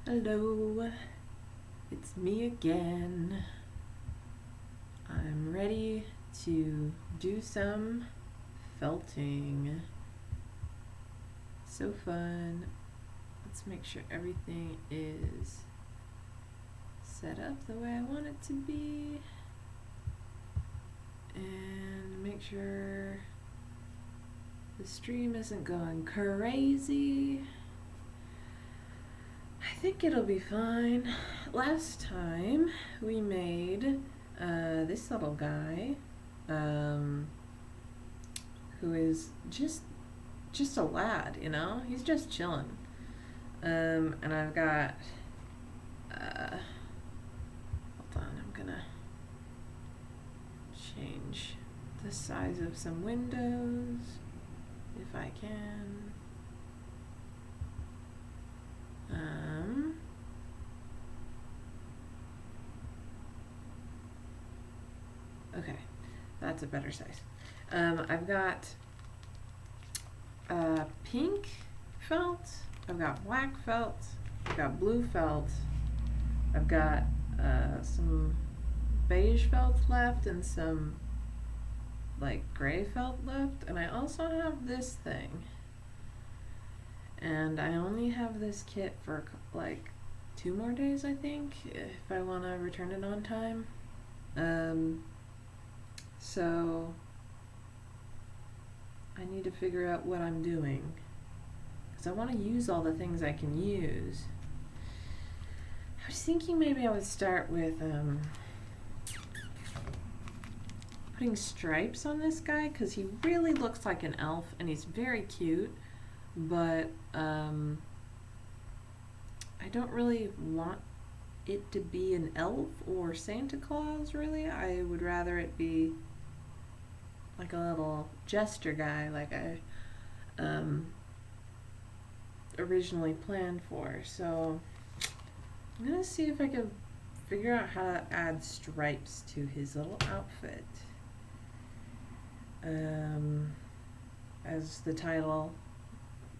Hello, it's me again. I'm ready to do some felting. So fun. Let's make sure everything is set up the way I want it to be. And make sure the stream isn't going crazy. I think it'll be fine. Last time we made this little guy, who is just a lad, you know. He's just chilling. And I've got. Hold on, I'm gonna change the size of some windows if I can. Okay, that's a better size. I've got pink felt, I've got black felt, I've got blue felt, I've got some beige felt left and some like gray felt left, and I also have this thing. And I only have this kit for like 2 more days, I think, if I want to return it on time. So I need to figure out what I'm doing, because I want to use all the things I can use. I was thinking maybe I would start with putting stripes on this guy, because he really looks like an elf and he's very cute, but I don't really want it to be an elf or Santa Claus, really. I would rather it be like a little jester guy, like I originally planned for. So I'm gonna see if I can figure out how to add stripes to his little outfit. As the title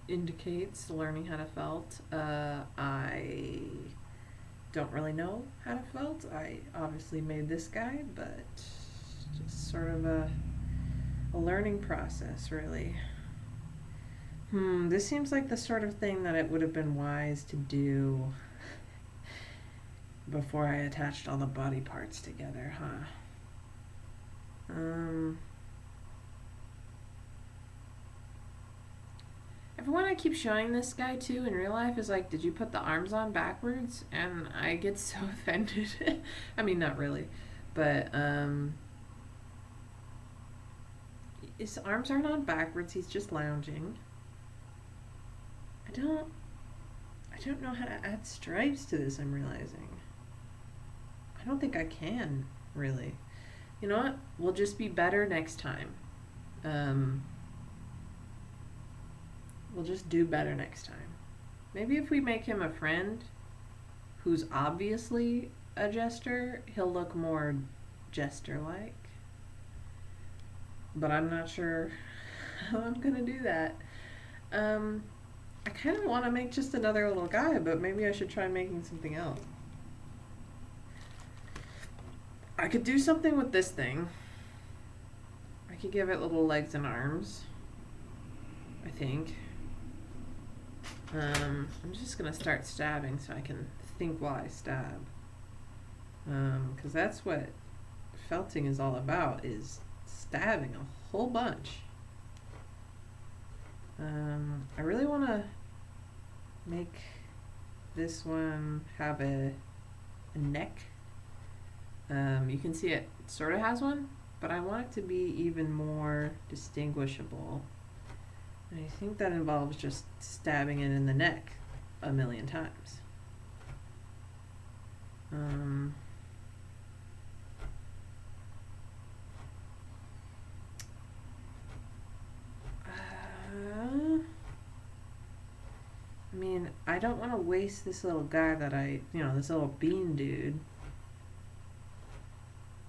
indicates, learning how to felt. I don't really know how to felt. I obviously made this guy, but just sort of a learning process, really. This seems like the sort of thing that it would have been wise to do before I attached all the body parts together, huh? Everyone I keep showing this guy to in real life is like, did you put the arms on backwards? And I get so offended. I mean, not really, but his arms aren't on backwards. He's just lounging. I don't know how to add stripes to this, I'm realizing. I don't think I can, really. You know what? We'll just be better next time. We'll just do better next time. Maybe if we make him a friend who's obviously a jester, he'll look more jester-like. But I'm not sure how I'm gonna do that. I kind of want to make just another little guy, but maybe I should try making something else. I could do something with this thing. I could give it little legs and arms, I think. I'm just gonna start stabbing so I can think while I stab. Because that's what felting is all about, is stabbing a whole bunch. I really want to make this one have a neck. You can see it sort of has one, but I want it to be even more distinguishable. And I think that involves just stabbing it in the neck a million times. I mean, I don't want to waste this little guy that this little bean dude.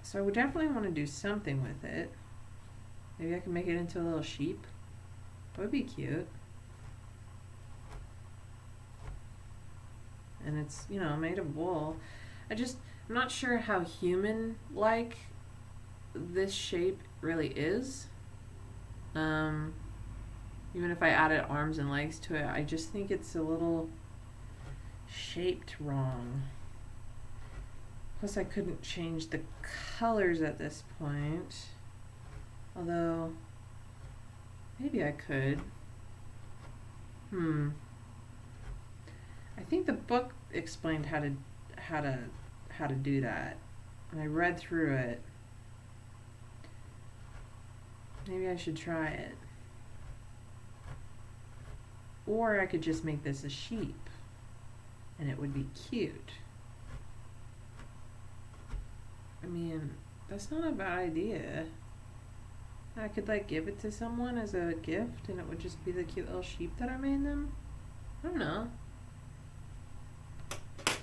So I would definitely want to do something with it. Maybe I can make it into a little sheep. That would be cute. and it's, you know, made of wool. I'm not sure how human like this shape really is. Um, Even if I added arms and legs to it, I just think it's a little shaped wrong. Plus, I couldn't change the colors at this point. Although, maybe I could. I think the book explained how to how to do that, and I read through it. Maybe I should try it. Or I could just make this a sheep, and it would be cute. I mean, that's not a bad idea. I could like give it to someone as a gift, and it would just be the cute little sheep that I made them. I don't know.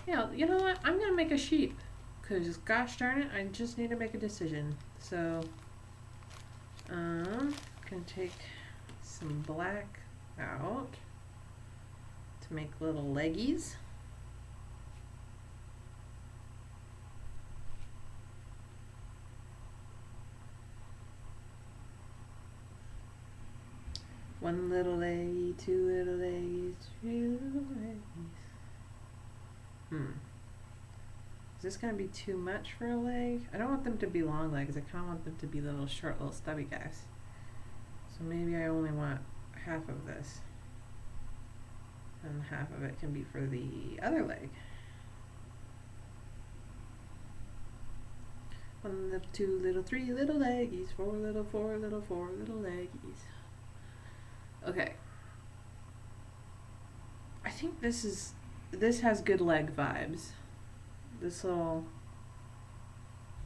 Yeah, you know what? I'm gonna make a sheep, cause gosh darn it, I just need to make a decision. So, gonna take some black out to make little leggies. One little leggy, two little leggies, three little leggies. Is this gonna be too much for a leg? I don't want them to be long legs. I kind of want them to be little short, little stubby guys. So maybe I only want half of this, and half of it can be for the other leg. One little, two little, three little leggies, four little, four little, four little leggies. Okay. I think this has good leg vibes. This little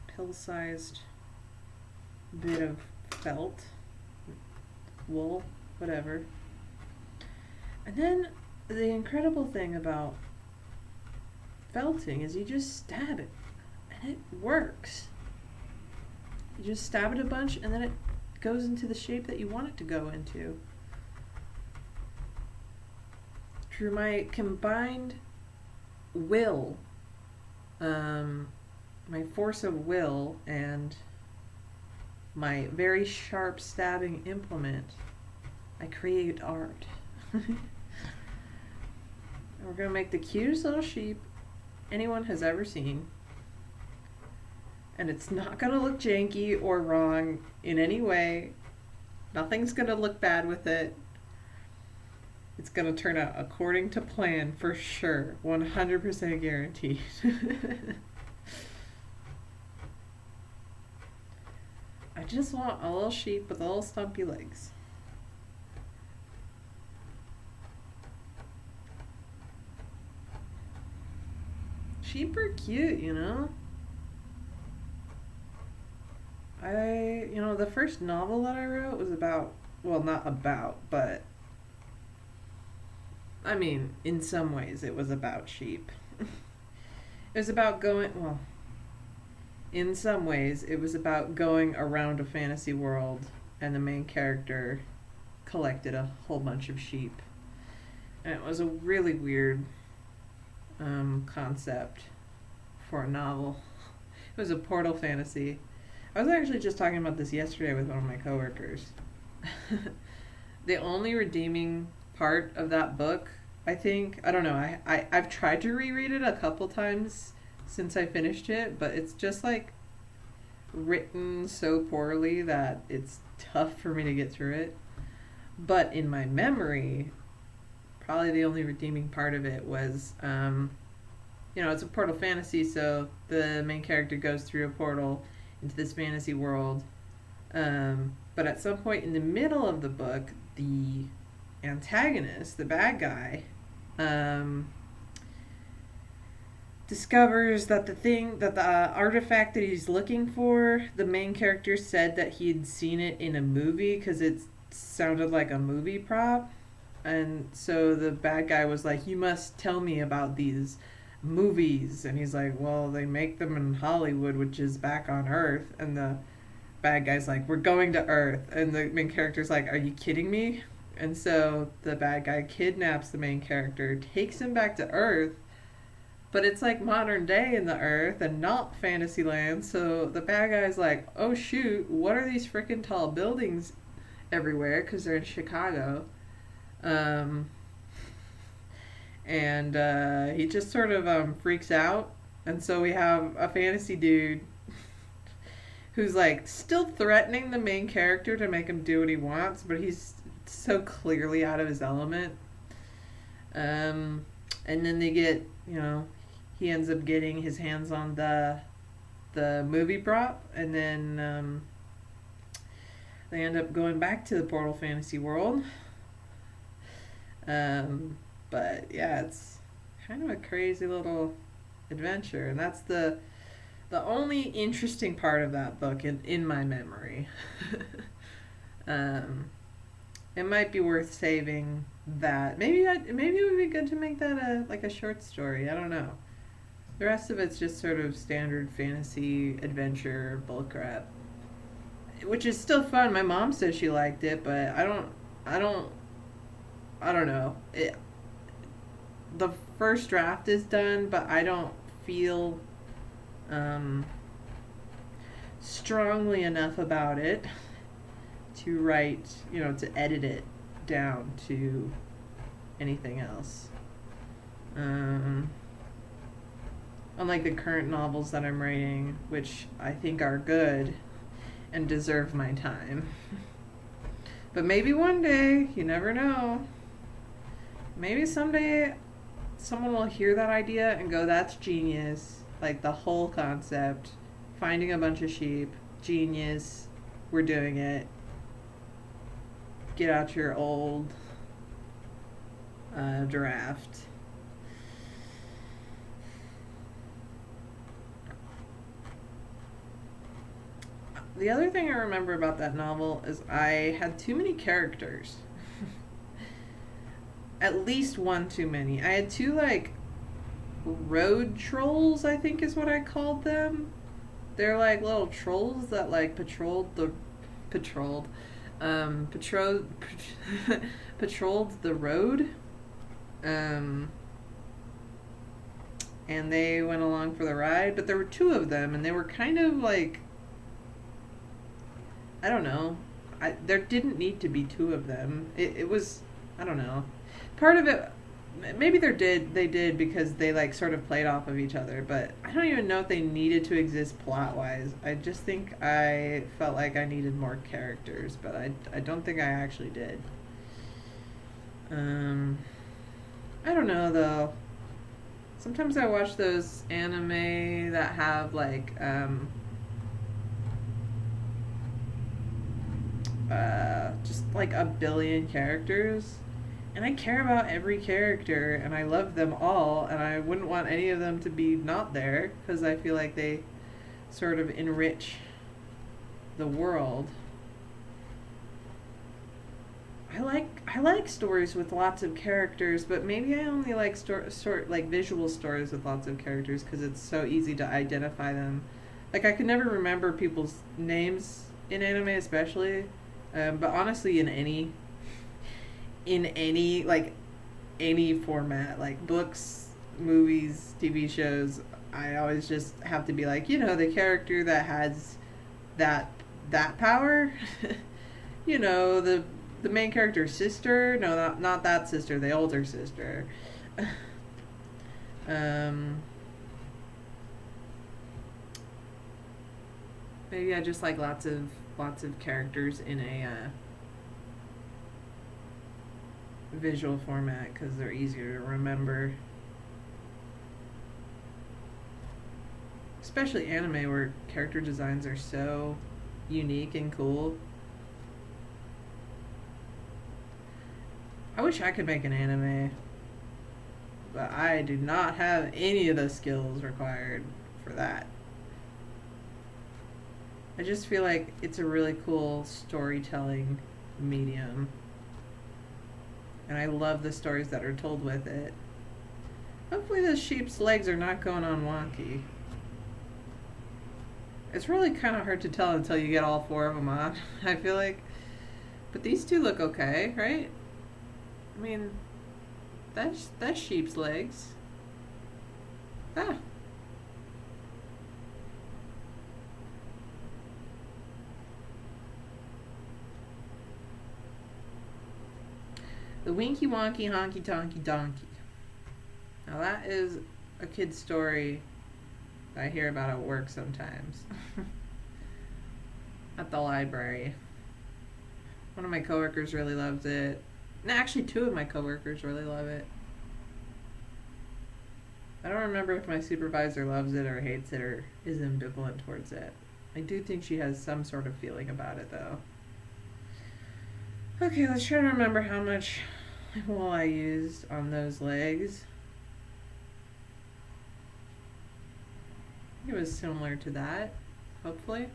pill-sized bit of felt, wool, whatever. And then the incredible thing about felting is you just stab it, and it works. You just stab it a bunch, and then it goes into the shape that you want it to go into. Through my combined will, my force of will, and my very sharp stabbing implement, I create art. And we're going to make the cutest little sheep anyone has ever seen. And it's not going to look janky or wrong in any way. Nothing's going to look bad with it. It's going to turn out according to plan for sure. 100% guaranteed. I just want a little sheep with little stumpy legs. Sheep are cute, you know? The first novel that I wrote was about, well, not about, but I mean, in some ways it was about sheep. It was about in some ways it was about going around a fantasy world, and the main character collected a whole bunch of sheep. And it was a really weird concept for a novel. It was a portal fantasy. I was actually just talking about this yesterday with one of my coworkers. The only redeeming part of that book, I think, I don't know, I've tried to reread it a couple times since I finished it, but it's just like written so poorly that it's tough for me to get through it. But in my memory, probably the only redeeming part of it was, it's a portal fantasy, so the main character goes through a portal into this fantasy world. But at some point in the middle of the book, the antagonist, the bad guy, discovers that the artifact that he's looking for, the main character said that he'd seen it in a movie because it sounded like a movie prop. And so the bad guy was like, you must tell me about these movies. And he's like, well, they make them in Hollywood, which is back on Earth. And the bad guy's like, we're going to Earth. And the main character's like, are you kidding me? And so the bad guy kidnaps the main character, takes him back to Earth, but it's like modern day in the Earth and not Fantasyland. So the bad guy's like, oh shoot, what are these freaking tall buildings everywhere? Because they're in Chicago. Um, and he just sort of freaks out. And so we have a fantasy dude who's like still threatening the main character to make him do what he wants, but he's so clearly out of his element. And then they get, he ends up getting his hands on the movie prop, and then they end up going back to the Portal Fantasy World. But yeah, it's kind of a crazy little adventure, and that's the only interesting part of that book in my memory. It might be worth saving that. Maybe it would be good to make that a short story. I don't know. The rest of it's just sort of standard fantasy adventure bullcrap, which is still fun. My mom says she liked it, but I don't know. The first draft is done, but I don't feel strongly enough about it to write, to edit it down to anything else. Unlike the current novels that I'm writing, which I think are good and deserve my time. But maybe one day, you never know. Maybe someday someone will hear that idea and go, that's genius. Like the whole concept, finding a bunch of sheep, genius, we're doing it. Get out your old draft. The other thing I remember about that novel is I had too many characters. At least one too many. I had two, road trolls, I think is what I called them. They're like little trolls that patrolled the road. And they went along for the ride, but there were two of them, and they were kind of I don't know. There didn't need to be two of them. It was, I don't know. Part of it, maybe they did because they sort of played off of each other, but I don't even know if they needed to exist plot-wise. I just think I felt like I needed more characters, but I don't think I actually did. I don't know, though. Sometimes I watch those anime that have, just a billion characters, and I care about every character and I love them all, and I wouldn't want any of them to be not there because I feel like they sort of enrich the world. I like stories with lots of characters, but maybe I only like visual stories with lots of characters because it's so easy to identify them. I could never remember people's names in anime, especially. But honestly, in any any format, books, movies, TV shows, I always just have to be the character that has that power. The main character's sister. No, not that sister. The older sister. Maybe I just like lots of characters in a visual format because they're easier to remember. Especially anime where character designs are so unique and cool. I wish I could make an anime, but I do not have any of the skills required for that. I just feel like it's a really cool storytelling medium. And I love the stories that are told with it. Hopefully the sheep's legs are not going on wonky. It's really kind of hard to tell until you get all four of them on, I feel like. But these two look okay, right? I mean, that's sheep's legs. Ah. The Winky Wonky Honky Tonky Donkey. Now that is a kid's story I hear about at work sometimes. At the library. One of my coworkers really loves it. No, actually, two of my coworkers really love it. I don't remember if my supervisor loves it or hates it or is ambivalent towards it. I do think she has some sort of feeling about it, though. Okay, let's try to remember how much wool I used on those legs. I think it was similar to that, hopefully.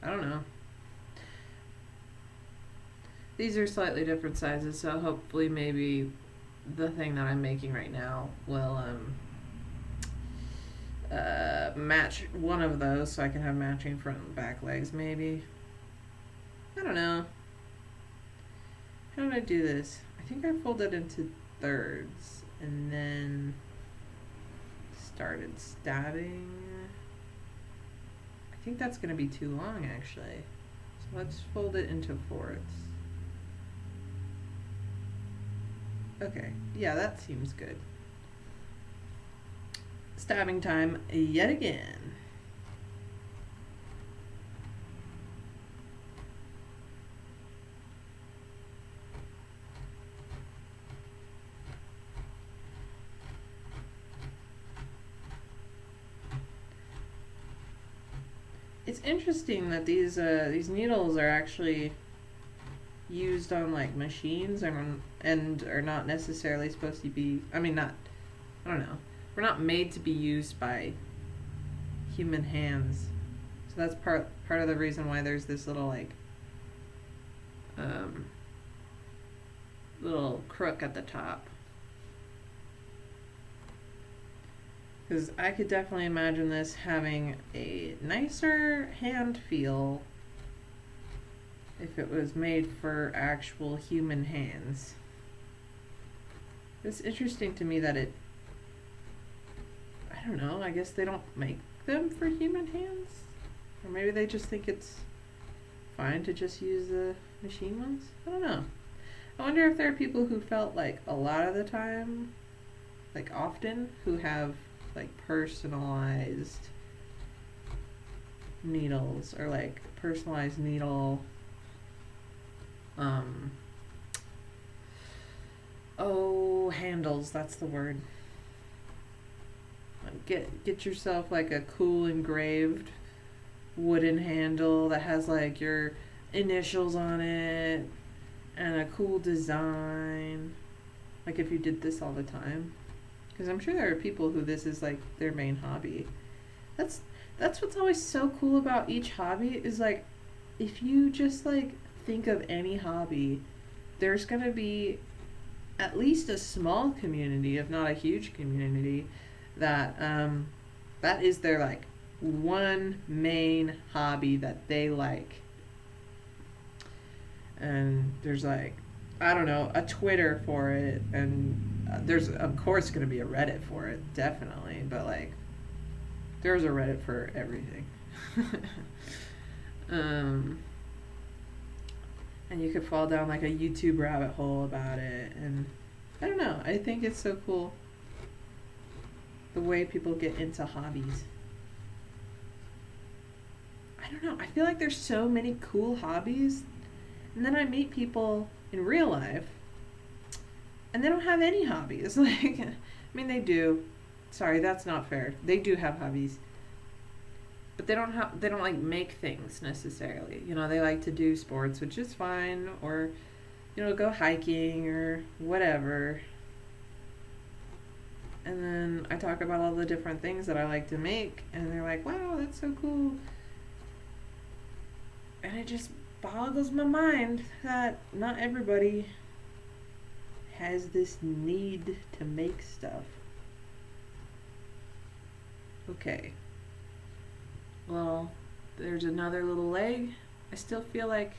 I don't know. These are slightly different sizes, so hopefully maybe the thing that I'm making right now will match one of those so I can have matching front and back legs maybe. I don't know. How did I do this? I think I folded into thirds and then started stabbing. I think that's going to be too long actually. So let's fold it into fourths. Okay, yeah, that seems good. Stabbing time yet again. It's interesting that these needles are actually used on like machines and are not necessarily supposed to be. I mean, not. I don't know. We're not made to be used by human hands, so that's part of the reason why there's this little like little crook at the top. Because I could definitely imagine this having a nicer hand feel if it was made for actual human hands. It's interesting to me that I don't know, I guess they don't make them for human hands? Or maybe they just think it's fine to just use the machine ones? I don't know. I wonder if there are people who felt like a lot of the time, like often, who have like personalized needles or like personalized needle handles, that's the word. Get yourself like a cool engraved wooden handle that has like your initials on it and a cool design, like if you did this all the time, because I'm sure there are people who this is like their main hobby. That's what's always so cool about each hobby is like if you just like think of any hobby, there's gonna be at least a small community, if not a huge community, that that is their like one main hobby that they like. And there's like, I don't know, a Twitter for it, and there's of course going to be a Reddit for it, definitely, but like there's a Reddit for everything. And you could fall down like a YouTube rabbit hole about it, and I don't know, I think it's so cool the way people get into hobbies. I don't know, I feel like there's so many cool hobbies, and then I meet people in real life and they don't have any hobbies. Like, I mean, they do. Sorry, that's not fair. They do have hobbies, but they don't like make things necessarily. You know, they like to do sports, which is fine, or you know, go hiking or whatever. And then I talk about all the different things that I like to make, and they're like, "Wow, that's so cool." And it just boggles my mind that not everybody has this need to make stuff. Okay. Well, there's another little leg. I still feel like,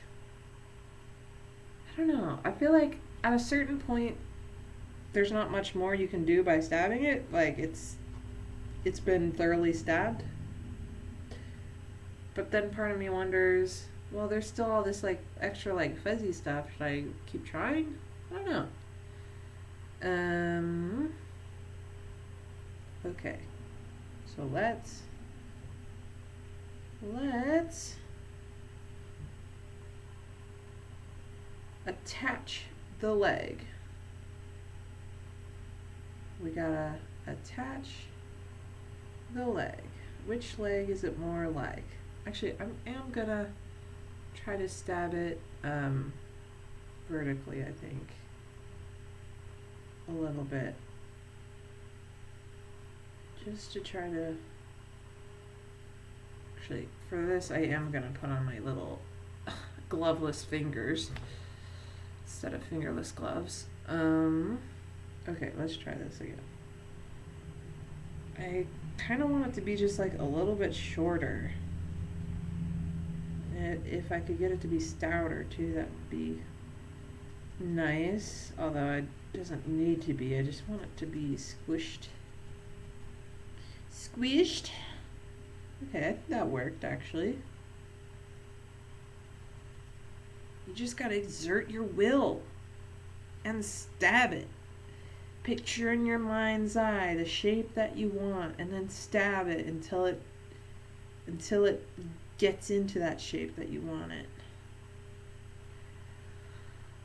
I don't know. I feel like at a certain point, there's not much more you can do by stabbing it. Like, it's it's been thoroughly stabbed. But then part of me wonders, well, there's still all this like extra like fuzzy stuff. Should I keep trying? I don't know. Okay. So let's attach the leg. We gotta attach the leg. Which leg is it more like? Actually, I am gonna try to stab it vertically, I think. A little bit. Just to try to... Actually, for this, I am gonna put on my little gloveless fingers instead of fingerless gloves. Okay, let's try this again. I kind of want it to be just like a little bit shorter. If I could get it to be stouter too, that would be nice. Although it doesn't need to be. I just want it to be squished. Squished. Okay, I think that worked actually. You just gotta exert your will and stab it. Picture in your mind's eye the shape that you want and then stab it until it gets into that shape that you want it.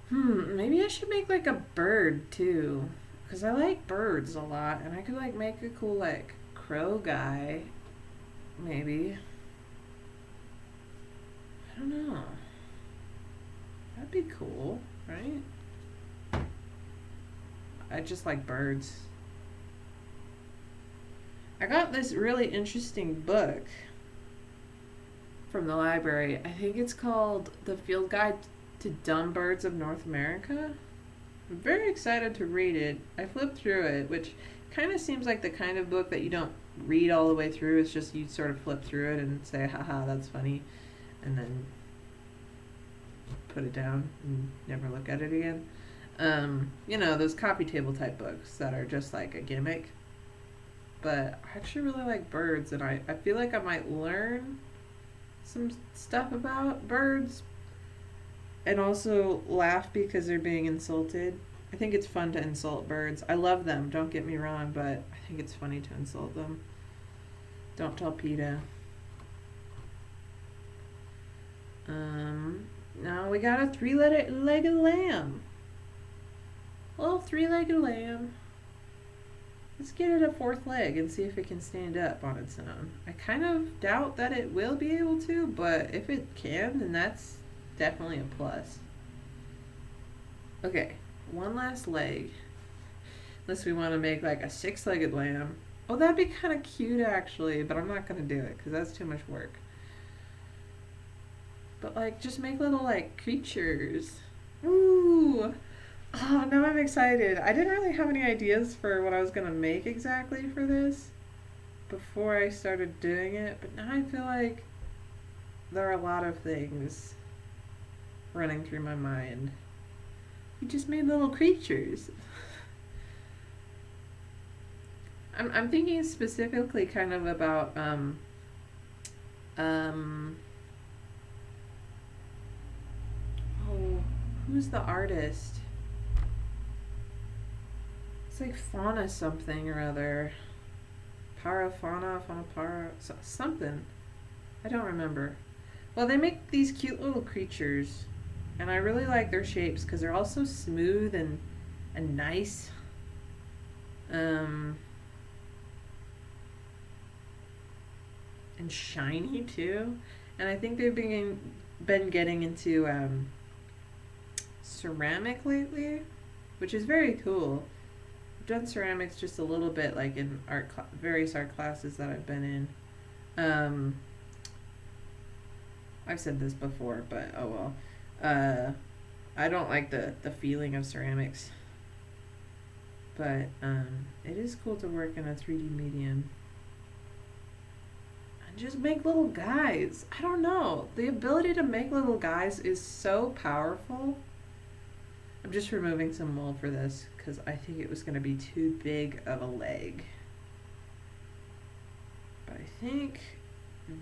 Maybe I should make like a bird too, because I like birds a lot, and I could like make a cool like crow guy, maybe. I don't know. That'd be cool, right? I just like birds. I got this really interesting book from the library. I think it's called The Field Guide to Dumb Birds of North America. I'm very excited to read it. I flipped through it, which kind of seems like the kind of book that you don't read all the way through. It's just you sort of flip through it and say, haha, that's funny, and then put it down and never look at it again. You know, those coffee table type books that are just like a gimmick. But I actually really like birds, and I feel like I might learn some stuff about birds and also laugh because they're being insulted. I think it's fun to insult birds. I love them, don't get me wrong, but I think it's funny to insult them. Don't tell PETA. Now we got a three-legged lamb. Little three-legged lamb. Let's get it a fourth leg and see if it can stand up on its own. I kind of doubt that it will be able to, but if it can, then that's definitely a plus. Okay, one last leg. Unless we want to make like a six-legged lamb. Oh, that'd be kind of cute actually, but I'm not going to do it because that's too much work. But like, just make little like creatures. Ooh! Oh, now I'm excited. I didn't really have any ideas for what I was going to make exactly for this before I started doing it, but now I feel like there are a lot of things running through my mind. You just made little creatures. I'm thinking specifically kind of about oh, who's the artist? It's like fauna something or other. Parafauna, fauna, something. I don't remember. Well, they make these cute little creatures, and I really like their shapes because they're all so smooth and nice. And shiny too. And I think they've been getting into ceramic lately, which is very cool. I've done ceramics just a little bit, like in various art classes that I've been in. I've said this before, but oh well. I don't like the feeling of ceramics, but it is cool to work in a 3D medium. And just make little guys. I don't know. The ability to make little guys is so powerful. I'm just removing some wool for this because I think it was going to be too big of a leg. But I think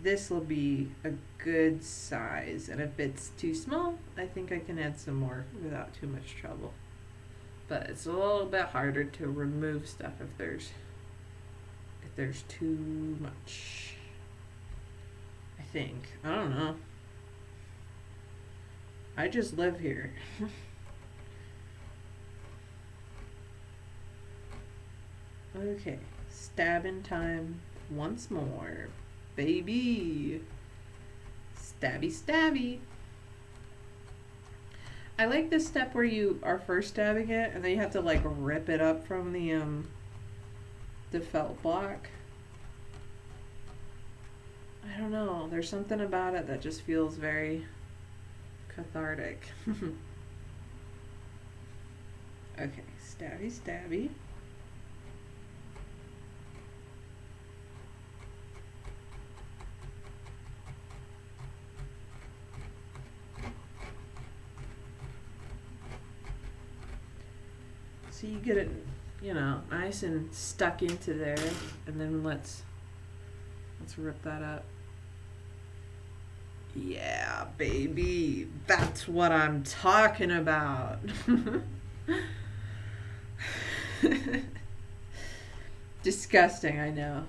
this will be a good size, and if it's too small, I think I can add some more without too much trouble. But it's a little bit harder to remove stuff if there's too much. I think. I don't know. I just live here. Okay, stabbing time once more. Baby. Stabby stabby. I like this step where you are first stabbing it and then you have to like rip it up from the felt block. I don't know, there's something about it that just feels very cathartic. Okay, stabby stabby. So you get it, nice and stuck into there, and then let's rip that up. Yeah, baby, that's what I'm talking about. Disgusting, I know.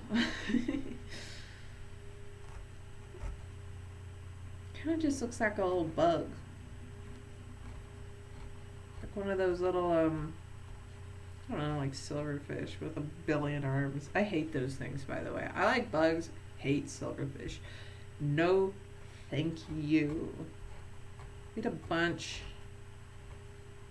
Kind of just looks like a little bug. Like one of those little, I don't know, like silverfish with a billion arms. I hate those things, by the way. I like bugs, hate silverfish. No, thank you. We had a bunch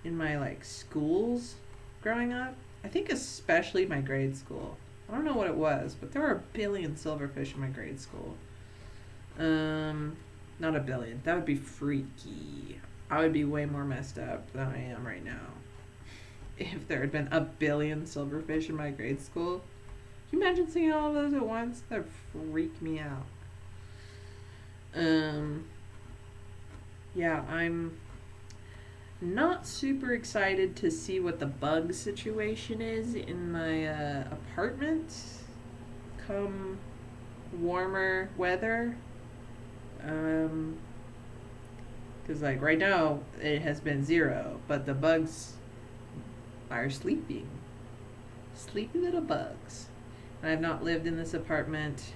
in my, schools growing up. I think especially my grade school. I don't know what it was, but there were a billion silverfish in my grade school. Not a billion. That would be freaky. I would be way more messed up than I am right now. If there had been a billion silverfish in my grade school. Can you imagine seeing all of those at once? That would freak me out. Yeah, I'm not super excited to see what the bug situation is in my apartment come warmer weather. Because right now it has been 0, but the bugs are sleeping. Sleepy little bugs. And I've not lived in this apartment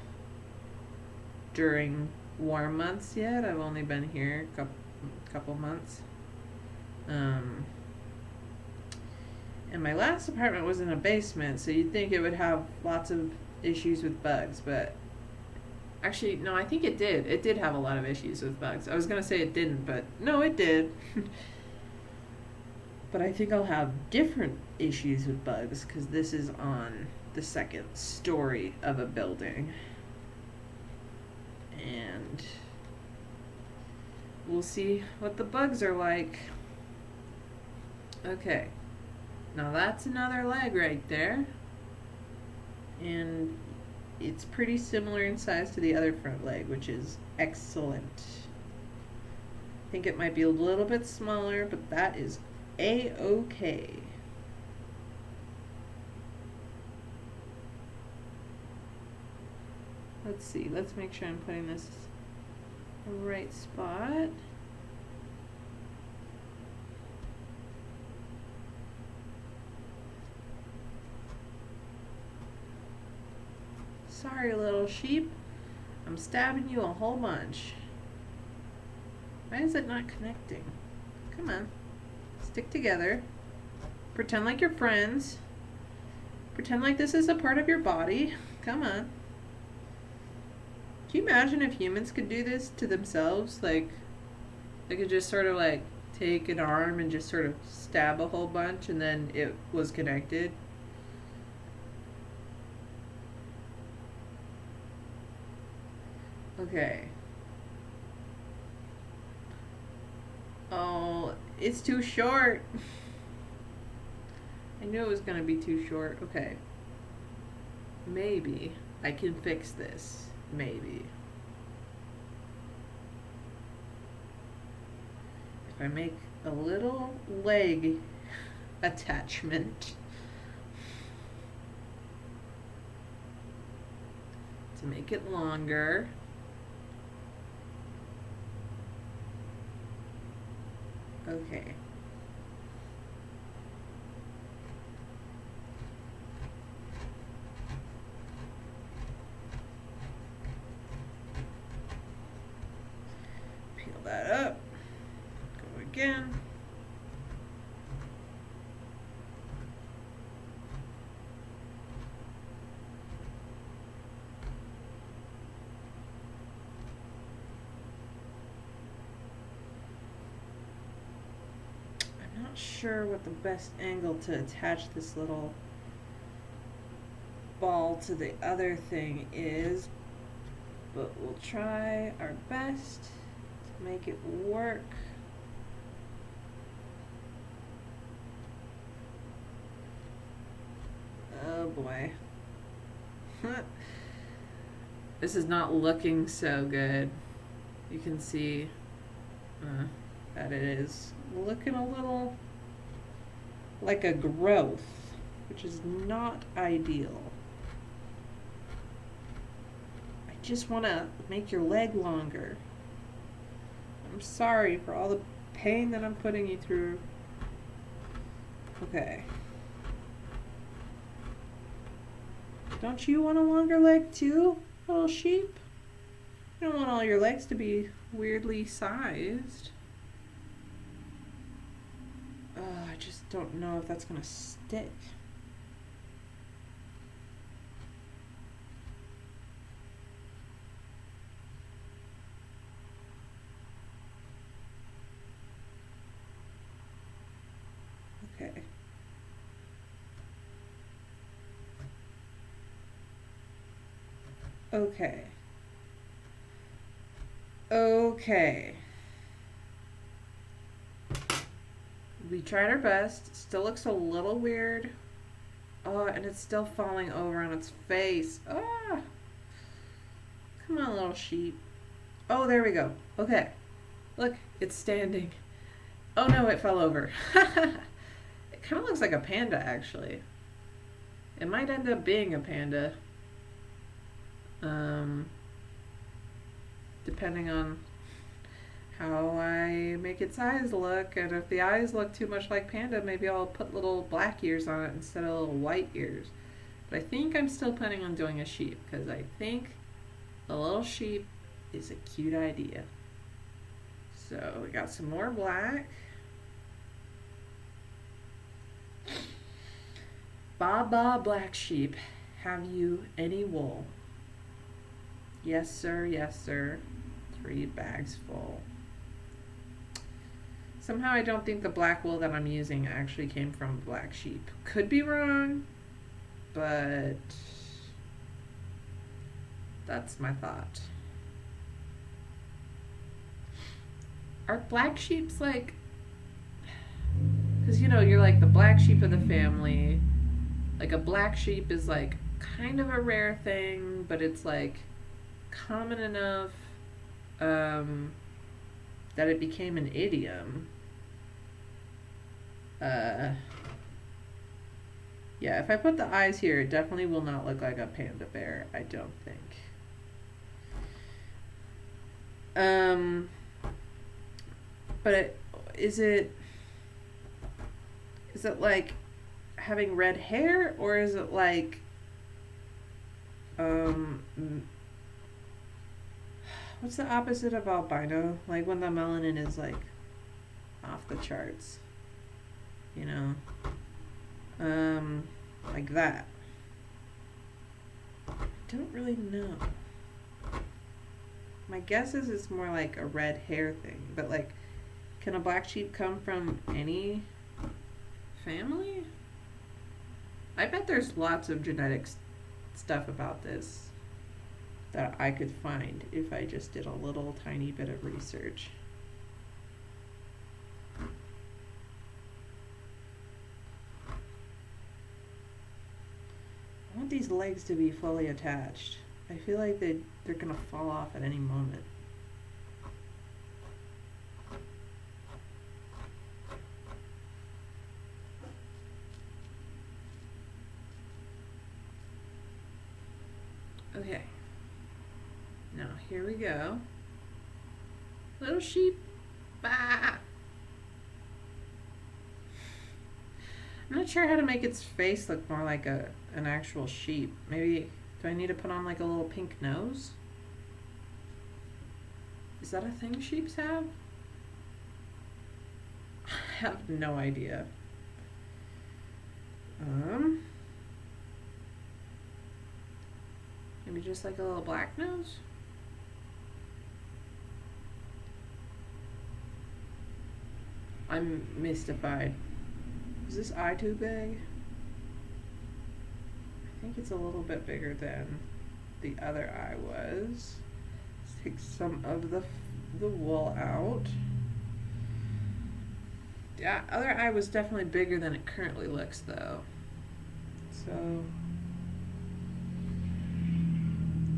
during warm months yet. I've only been here a couple months. And my last apartment was in a basement, so you'd think it would have lots of issues with bugs, but actually, no, I think it did. It did have a lot of issues with bugs. I was going to say it didn't, but no, it did. But I think I'll have different issues with bugs because this is on the 2nd story of a building. And we'll see what the bugs are like. Okay. Now that's another leg right there. And it's pretty similar in size to the other front leg, which is excellent. I think it might be a little bit smaller, but that is A-okay. Let's see. Let's make sure I'm putting this in the right spot. Sorry, little sheep. I'm stabbing you a whole bunch. Why is it not connecting? Come on. Stick together. Pretend like you're friends. Pretend like this is a part of your body. Come on. Can you imagine if humans could do this to themselves? Like, they could just sort of take an arm and just sort of stab a whole bunch and then it was connected. Okay. Oh, it's too short. I knew it was going to be too short. Okay. Maybe I can fix this. Maybe. If I make a little leg attachment to make it longer. Okay. Peel that up. Go again. Not sure what the best angle to attach this little ball to the other thing is, but we'll try our best to make it work. Oh boy. This is not looking so good. You can see that it is looking a little like a growth, which is not ideal. I just want to make your leg longer. I'm sorry for all the pain that I'm putting you through. Okay. Don't you want a longer leg too, little sheep? You don't want all your legs to be weirdly sized. I just don't know if that's gonna stick. Okay. Okay. Okay. We tried our best. Still looks a little weird. Oh, and it's still falling over on its face. Ah! Come on, little sheep. Oh, there we go. Okay. Look, it's standing. Oh no, it fell over. It kind of looks like a panda, actually. It might end up being a panda. Depending on how I make its eyes look, and if the eyes look too much like panda, maybe I'll put little black ears on it instead of little white ears. But I think I'm still planning on doing a sheep, because I think a little sheep is a cute idea. So we got some more black. Baba Black Sheep, have you any wool? Yes, sir, yes, sir. 3 bags full. Somehow I don't think the black wool that I'm using actually came from black sheep. Could be wrong, but that's my thought. Are black sheeps like, because you know, you're like the black sheep of the family. Like a black sheep is like kind of a rare thing, but it's like common enough that it became an idiom. Yeah, if I put the eyes here, it definitely will not look like a panda bear, I don't think. But is it like having red hair, or is it like what's the opposite of albino? Like when the melanin is like off the charts, you know? Like that. I don't really know. My guess is it's more like a red hair thing, but like, can a black sheep come from any family? I bet there's lots of genetic stuff about this that I could find if I just did a little tiny bit of research. I want these legs to be fully attached. I feel like they're gonna fall off at any moment. Okay. here we go. Little sheep. Ah! I'm not sure how to make its face look more like an actual sheep. Maybe, do I need to put on like a little pink nose? Is that a thing sheeps have? I have no idea. Maybe just like a little black nose? I'm mystified. Is this eye too big? I think it's a little bit bigger than the other eye was. Let's take some of the wool out. Yeah, other eye was definitely bigger than it currently looks though. So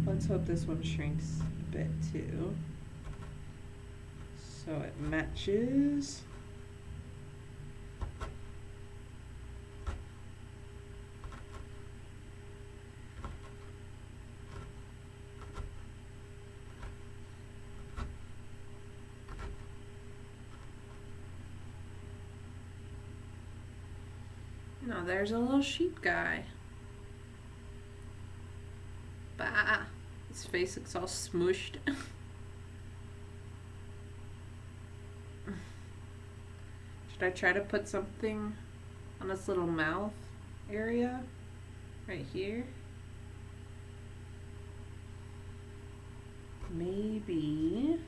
let's hope this one shrinks a bit too. So it matches. No, there's a little sheep guy. Bah! His face looks all smooshed. Should I try to put something on this little mouth area? Right here? Maybe.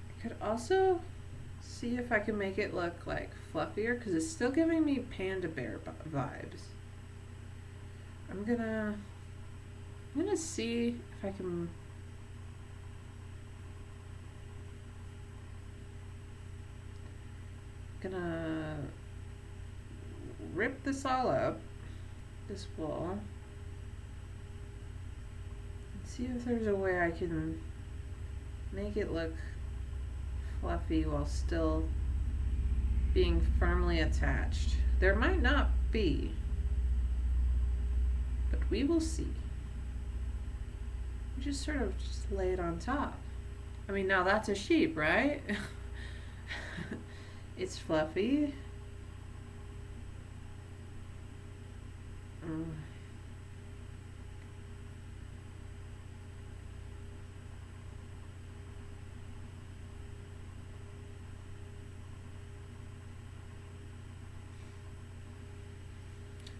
I could also see if I can make it look like fluffier, because it's still giving me panda bear vibes. I'm gonna see if I can gonna rip this all up, this wool, and see if there's a way I can make it look fluffy while still being firmly attached. There might not be, but we will see. We just sort of just lay it on top. I mean, now that's a sheep, right? It's fluffy.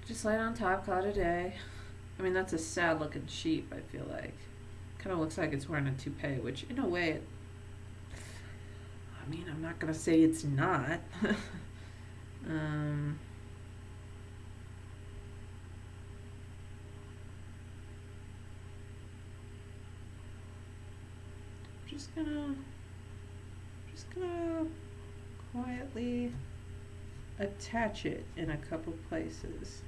Just lay it on top, call it a day. I mean, that's a sad looking sheep, I feel like. Kind of looks like it's wearing a toupee, which in a way, I mean, I'm not going to say it's not. Just gonna quietly attach it in a couple places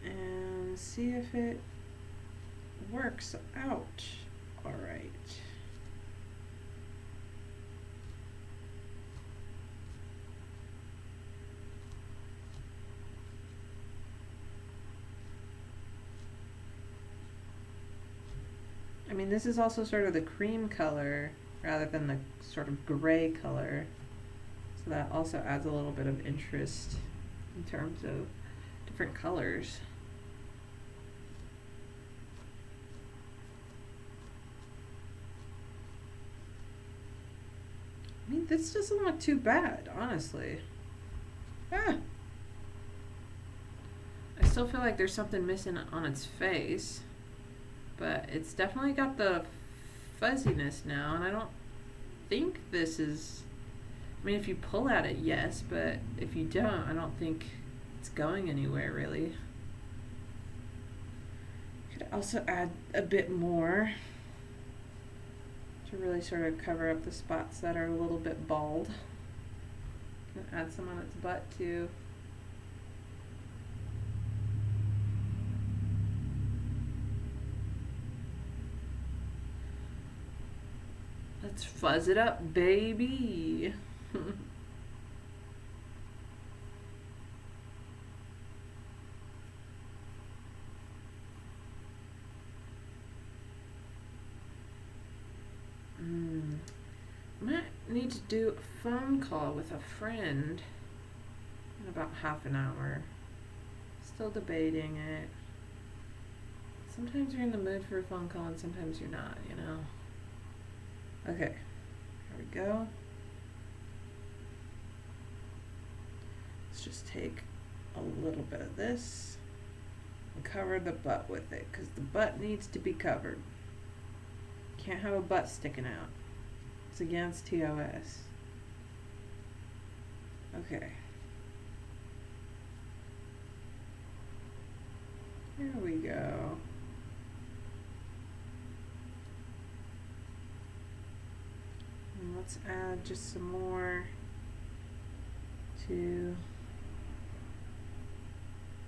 and see if it works out all right. I mean, this is also sort of the cream color rather than the sort of gray color. So that also adds a little bit of interest in terms of different colors. I mean, this doesn't look too bad, honestly. I still feel like there's something missing on its face, but it's definitely got the fuzziness now, and I don't think this is, I mean, if you pull at it, yes, but if you don't, I don't think it's going anywhere, really. Could also add a bit more to really sort of cover up the spots that are a little bit bald. Add some on its butt, too. Let's fuzz it up, baby. need to do a phone call with a friend in about half an hour. Still debating it. Sometimes you're in the mood for a phone call and sometimes you're not, you know. Okay, here we go. Let's just take a little bit of this and cover the butt with it, because the butt needs to be covered. Can't have a butt sticking out. It's against TOS. Okay. Here we go. And let's add just some more to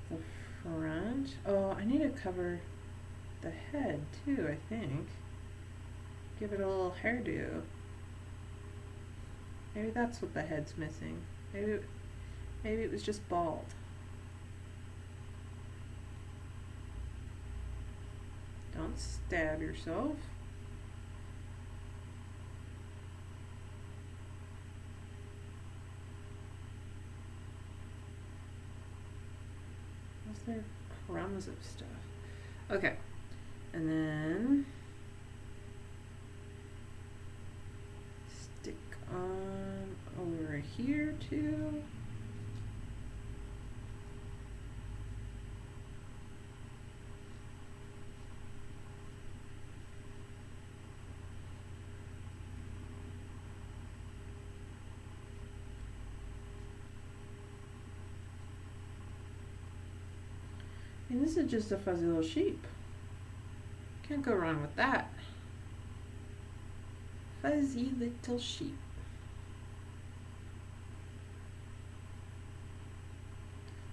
the front. Oh, I need to cover the head too, I think. Give it a little hairdo. Maybe that's what the head's missing. Maybe it was just bald. Don't stab yourself. Was there crumbs of stuff? Okay, and then stick on over here too. And this is just a fuzzy little sheep. Can't go wrong with that. Fuzzy little sheep.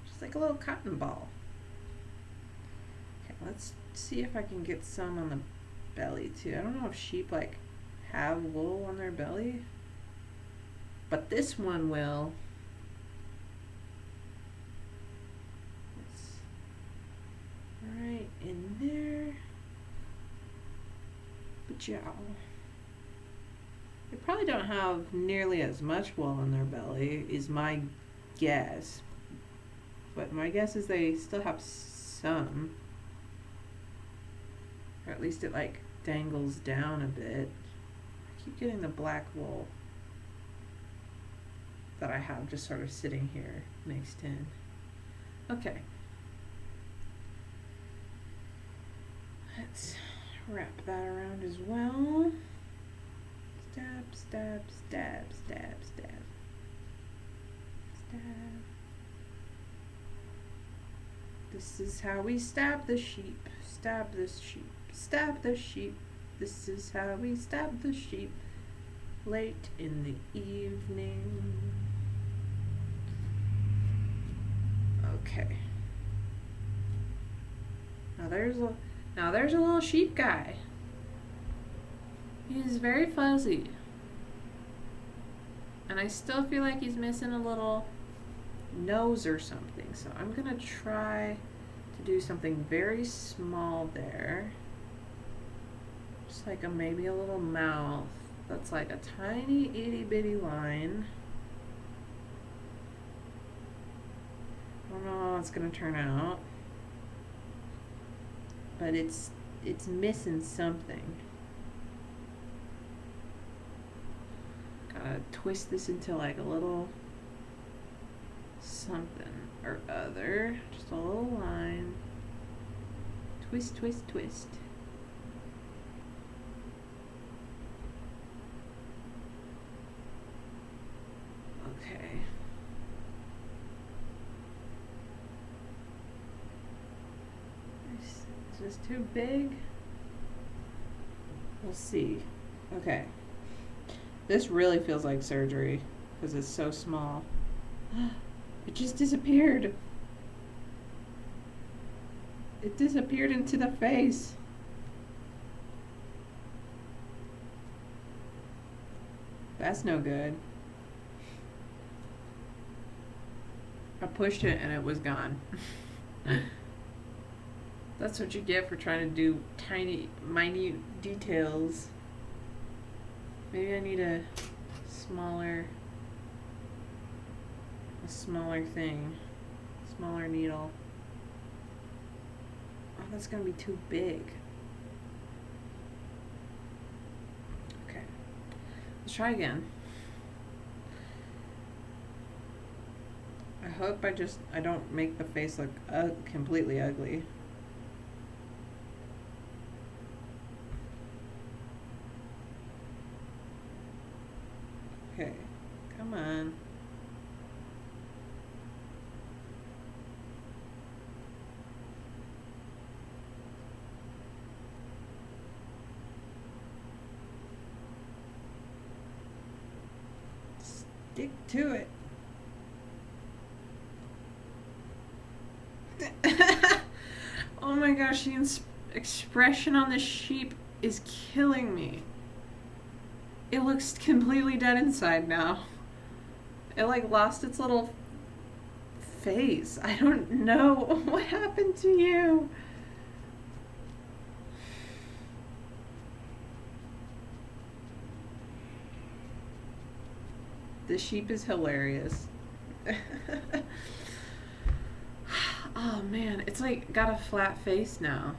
Just like a little cotton ball. Okay, let's see if I can get some on the belly too. I don't know if sheep like have wool on their belly, but this one will. Right in there. Ba-jow. They probably don't have nearly as much wool on their belly, is my guess. But my guess is they still have some. Or at least it like dangles down a bit. I keep getting the black wool that I have just sort of sitting here mixed in. Okay. Let's wrap that around as well. Stab, stab, stab, stab, stab. Stab. This is how we stab the sheep. Stab this sheep. Stab the sheep. This is how we stab the sheep. Late in the evening. Okay. Now there's a little sheep guy. He's very fuzzy. And I still feel like he's missing a little nose or something. So I'm gonna try to do something very small there. Just like maybe a little mouth. That's like a tiny itty bitty line. I don't know how it's gonna turn out. But it's missing something. Gotta twist this into like a little something or other. Just a little line. Twist, twist, twist. Okay. Is this too big? We'll see. Okay. This really feels like surgery because it's so small. It just disappeared. It disappeared into the face. That's no good. I pushed it and it was gone. That's what you get for trying to do tiny, minute details. Maybe I need to smaller, a smaller thing, smaller needle. Oh, that's gonna be too big. Okay, let's try again. I hope I don't make the face look completely ugly. Okay, come on. Stick to it. Oh my gosh, the expression on this sheep is killing me. It looks completely dead inside now. It like lost its little face. I don't know what happened to you. The sheep is hilarious. Oh man, it's like got a flat face now.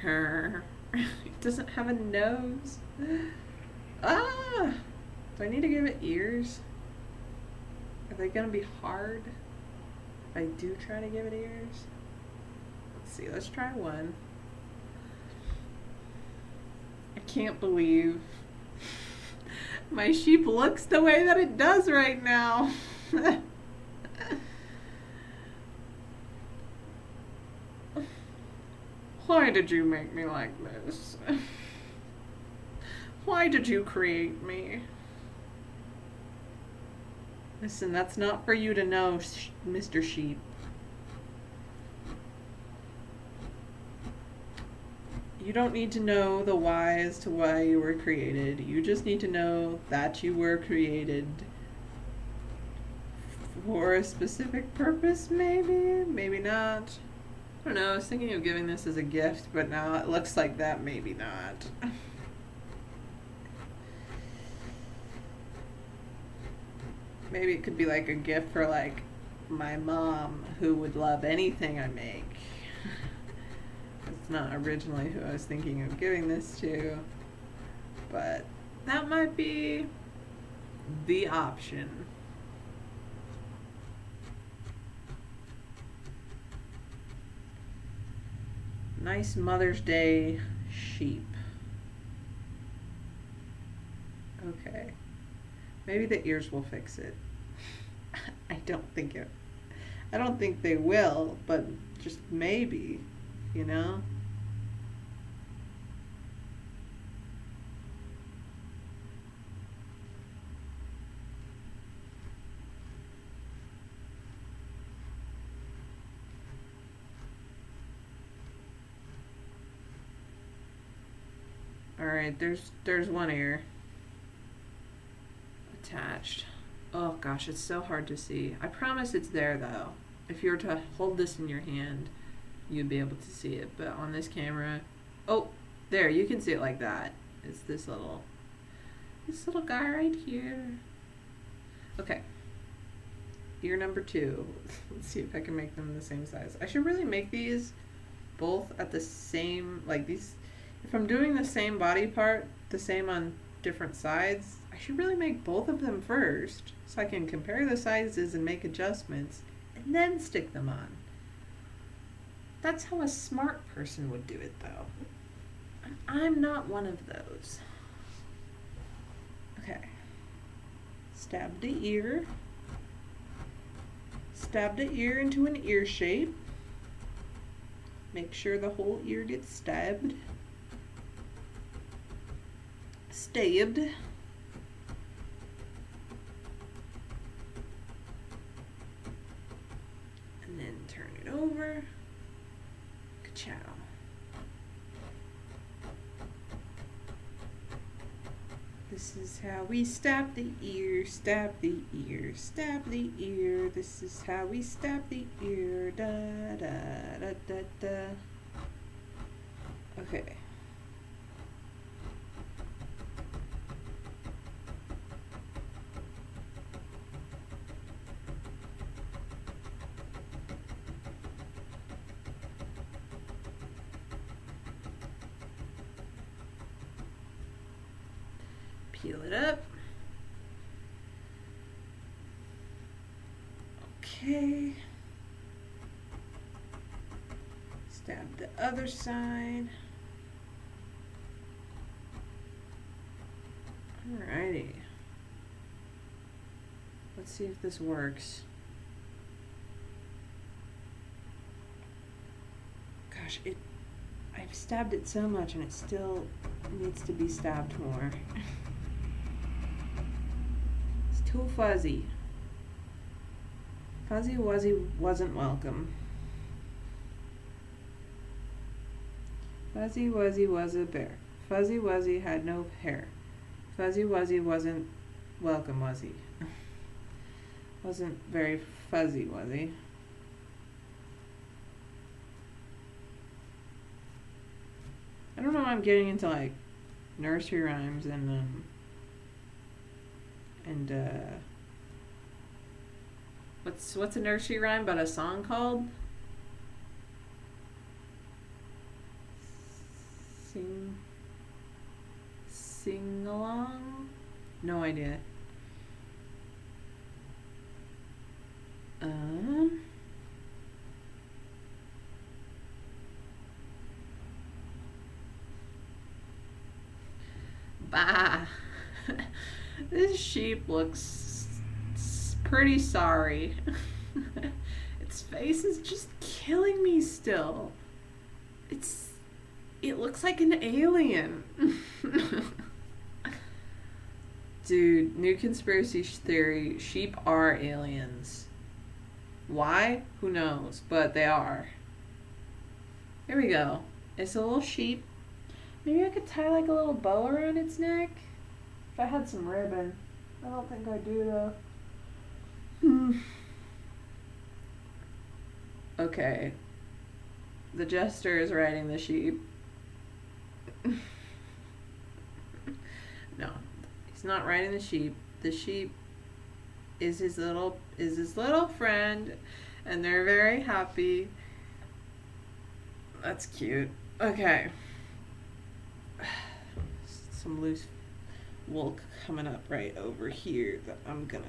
It doesn't have a nose. Ah! Do I need to give it ears? Are they gonna be hard if I do try to give it ears? Let's see, let's try one. I can't believe my sheep looks the way that it does right now. Why did you make me like this? Why did you create me? Listen, that's not for you to know, Mr. Sheep. You don't need to know the why as to why you were created. You just need to know that you were created for a specific purpose, maybe? Maybe not. I don't know, I was thinking of giving this as a gift, but now it looks like that maybe not. Maybe it could be like a gift for like my mom, who would love anything I make. It's not originally who I was thinking of giving this to, but that might be the option. Nice Mother's Day sheep. Okay. Maybe the ears will fix it. I don't think they will, but just maybe, you know? Alright, there's one ear attached. Oh gosh, it's so hard to see. I promise it's there though. If you were to hold this in your hand, you'd be able to see it. But on this camera, oh, there, you can see it like that. It's this little guy right here. Okay. Ear number 2. Let's see if I can make them the same size. I should really make these both at the same, like these, if I'm doing the same body part, the same on different sides, I should really make both of them first so I can compare the sizes and make adjustments and then stick them on. That's how a smart person would do it though. I'm not one of those. Okay. Stab the ear. Stab the ear into an ear shape. Make sure the whole ear gets stabbed. Stabbed. And then turn it over. Ka-chow. This is how we stab the ear, stab the ear, stab the ear. This is how we stab the ear. Da da da da da. Okay. Peel it up. Okay. Stab the other side. Alrighty. Let's see if this works. Gosh, I've stabbed it so much and it still needs to be stabbed more. It's too fuzzy. Fuzzy Wuzzy wasn't welcome. Fuzzy Wuzzy was a bear. Fuzzy Wuzzy had no hair. Fuzzy Wuzzy wasn't welcome, was he? Wasn't very fuzzy, was he? I don't know why I'm getting into like nursery rhymes and what's a nursery rhyme but a song called? Sing along? No idea. Bah. This sheep looks pretty sorry. Its face is just killing me still. It looks like an alien. Dude, new conspiracy theory, sheep are aliens. Why? Who knows, but they are. Here we go. It's a little sheep. Maybe I could tie like a little bow around its neck. If I had some ribbon. I don't think I do though. Okay. The jester is riding the sheep. No, he's not riding the sheep. The sheep is his little friend, and they're very happy. That's cute. Okay. Some loose wool coming up right over here that I'm gonna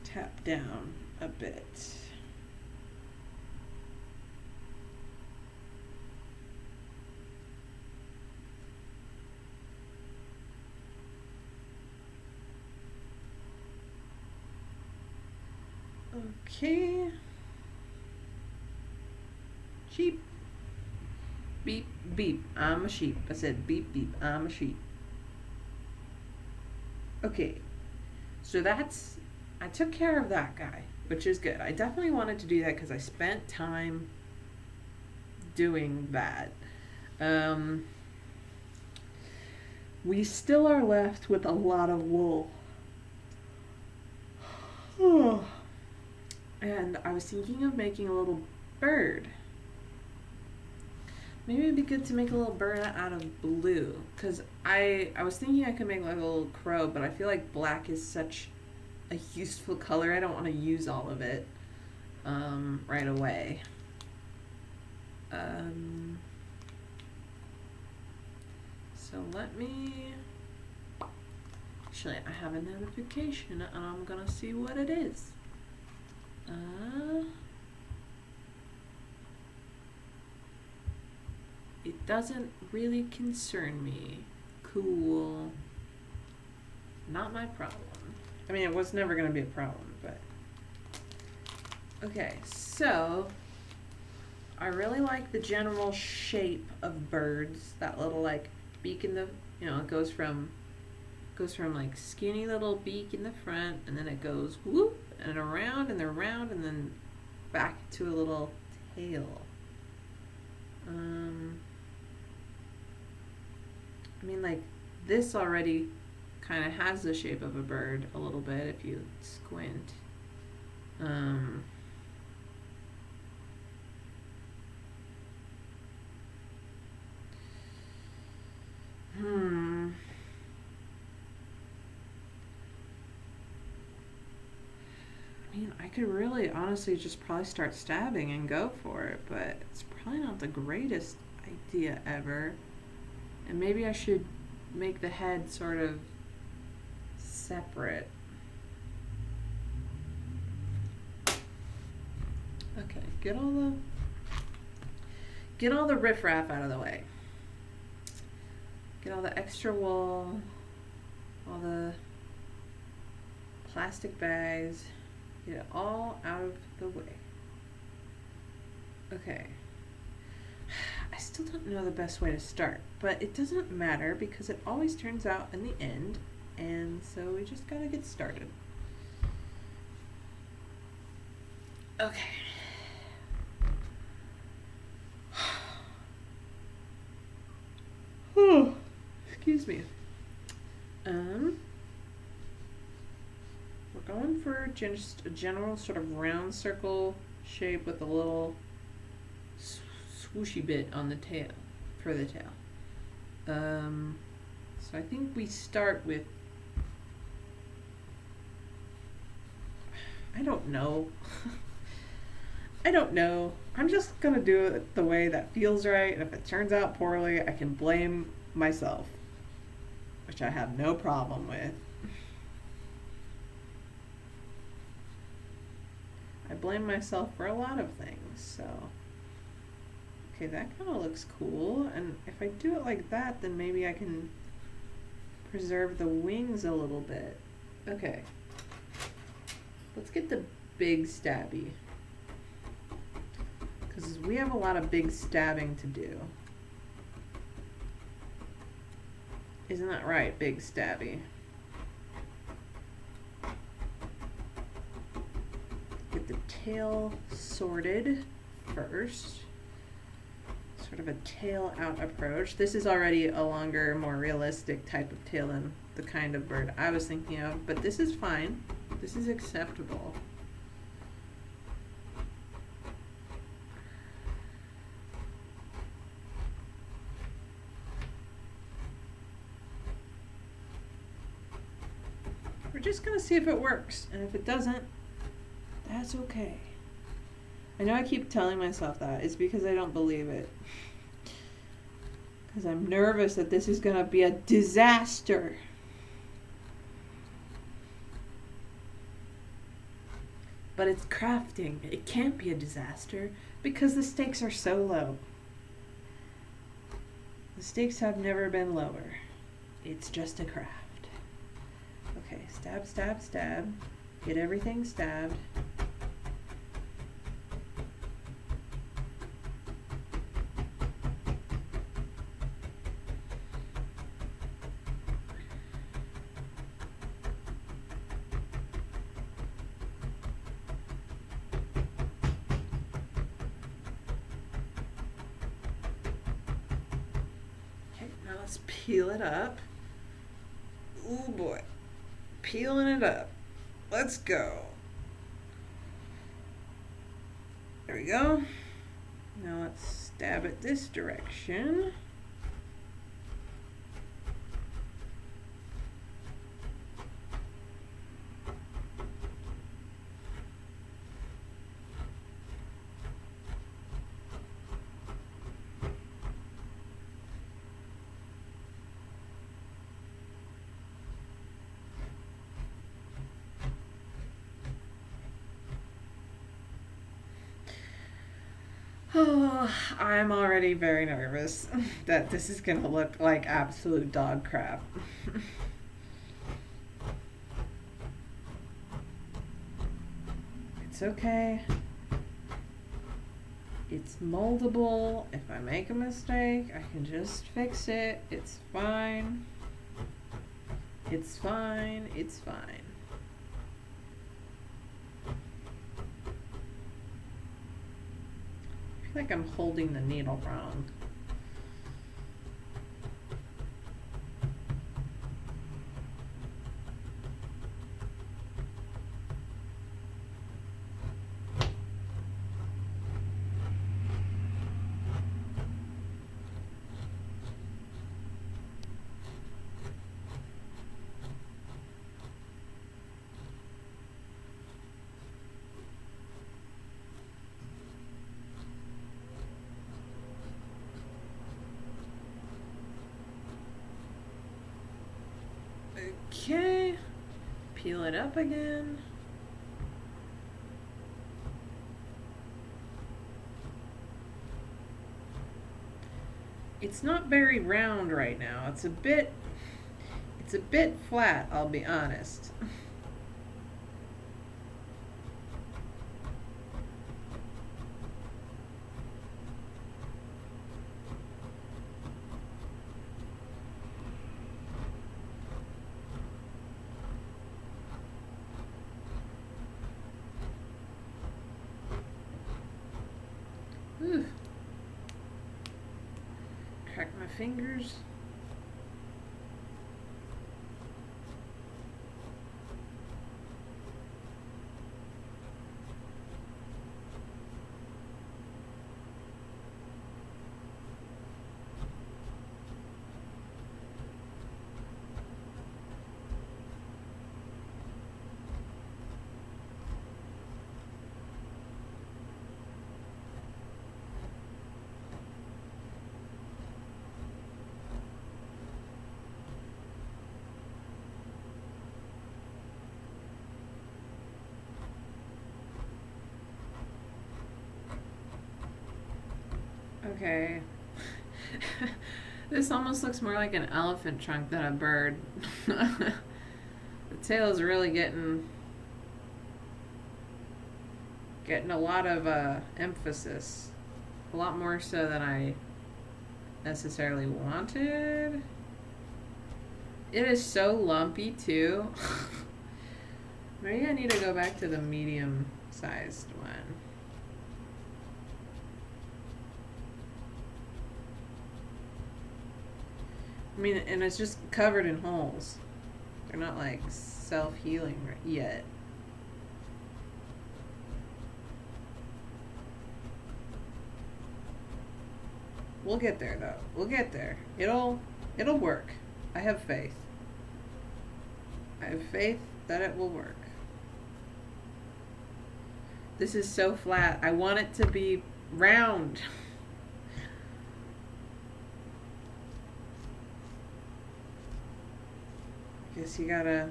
tap down a bit. Okay. Sheep. Beep, beep. I'm a sheep. I said beep, beep. I'm a sheep. Okay. So I took care of that guy, which is good. I definitely wanted to do that because I spent time doing that. We still are left with a lot of wool. And I was thinking of making a little bird. Maybe it'd be good to make a little bird out of blue. Because I was thinking I could make like a little crow, but I feel like black is such a useful color. I don't want to use all of it right away. So let me... Actually, I have a notification and I'm going to see what it is. It doesn't really concern me. Cool. Not my problem. I mean, it was never going to be a problem, but... Okay, so... I really like the general shape of birds. That little, like, beak in the... You know, it goes from like, skinny little beak in the front, and then it goes whoop, and around, and around, and then back to a little tail. I mean, like, this already kind of has the shape of a bird a little bit if you squint. I mean, I could really honestly just probably start stabbing and go for it, but it's probably not the greatest idea ever. And maybe I should make the head sort of separate. Okay, get all the riffraff out of the way. Get all the extra wool, all the plastic bags, get it all out of the way. Okay. I still don't know the best way to start, but it doesn't matter because it always turns out in the end, and so we just gotta get started. Okay. Excuse me. We're going for just a general sort of round circle shape with a little swooshy bit on the tail, for the tail. So I think we start with, I don't know. I don't know. I'm just gonna do it the way that feels right, and if it turns out poorly, I can blame myself, which I have no problem with. I blame myself for a lot of things, so. Okay, that kind of looks cool, and if I do it like that, then maybe I can preserve the wings a little bit. Okay. Let's get the big stabby, because we have a lot of big stabbing to do. Isn't that right, big stabby? Get the tail sorted first. Sort of a tail out approach. This is already a longer, more realistic type of tail than the kind of bird I was thinking of, but this is fine. This is acceptable. We're just gonna see if it works, and if it doesn't, that's okay. I know I keep telling myself that. It's because I don't believe it. Because I'm nervous that this is gonna be a disaster. But it's crafting. It can't be a disaster because the stakes are so low. The stakes have never been lower. It's just a craft. Okay, stab, stab, stab. Get everything stabbed. Okay, now let's peel it up. Oh boy. Peeling it up. Let's go. There we go. Now let's stab it this direction. Oh, I'm already very nervous that this is gonna look like absolute dog crap. It's okay. It's moldable. If I make a mistake, I can just fix it. It's fine. It's fine. It's fine. I feel like I'm holding the needle wrong. peel it up again. It's not very round right now. It's a bit flat, I'll be honest. Ooh. Crack my fingers. Okay. This almost looks more like an elephant trunk than a bird. The tail is really getting a lot of emphasis. A lot more so than I necessarily wanted. It is so lumpy too. Maybe I need to go back to the medium sized one. I mean, and it's just covered in holes. They're not like self-healing yet. We'll get there though. We'll get there. It'll work. I have faith. I have faith that it will work. This is so flat. I want it to be round. Guess you gotta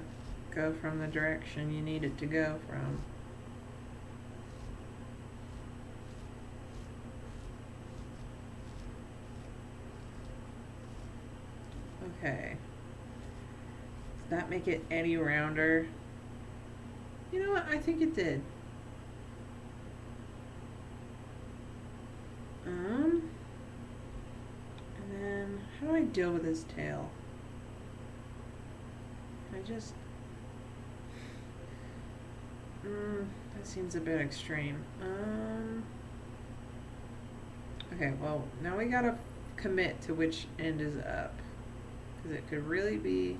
go from the direction you need it to go from. Okay. Does that make it any rounder? You know what? I think it did. And then how do I deal with his tail? That seems a bit extreme. Okay, well, now we gotta commit to which end is up. Because it could really be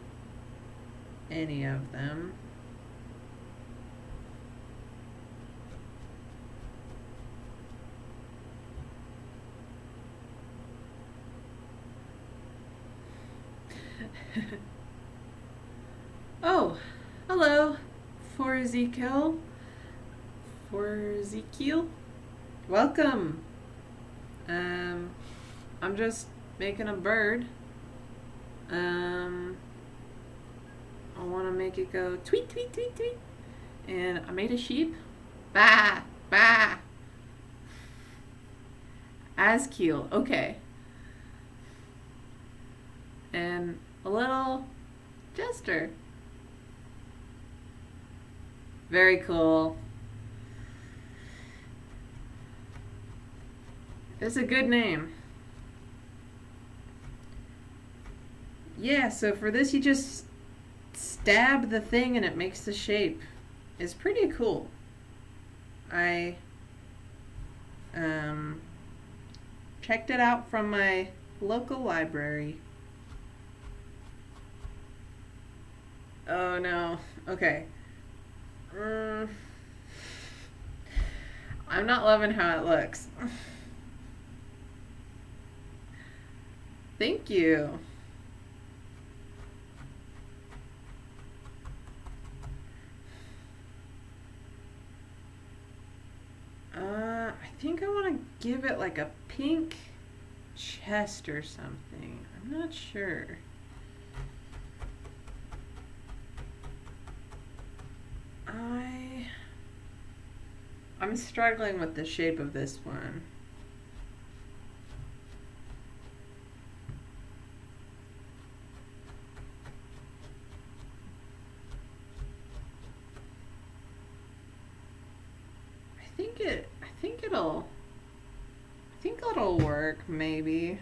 any of them. Oh, hello, for Ezekiel. Welcome. I'm just making a bird. I want to make it go tweet, tweet, tweet, tweet. And I made a sheep. Bah, bah. Azkiel, okay. And a little jester. Very cool. It's a good name. Yeah, so for this you just stab the thing and it makes the shape. It's pretty cool. I checked it out from my local library. Oh no. Okay. I'm not loving how it looks. Thank you. I think I want to give it like a pink chest or something. I'm not sure. I'm struggling with the shape of this one. I think it'll work, maybe.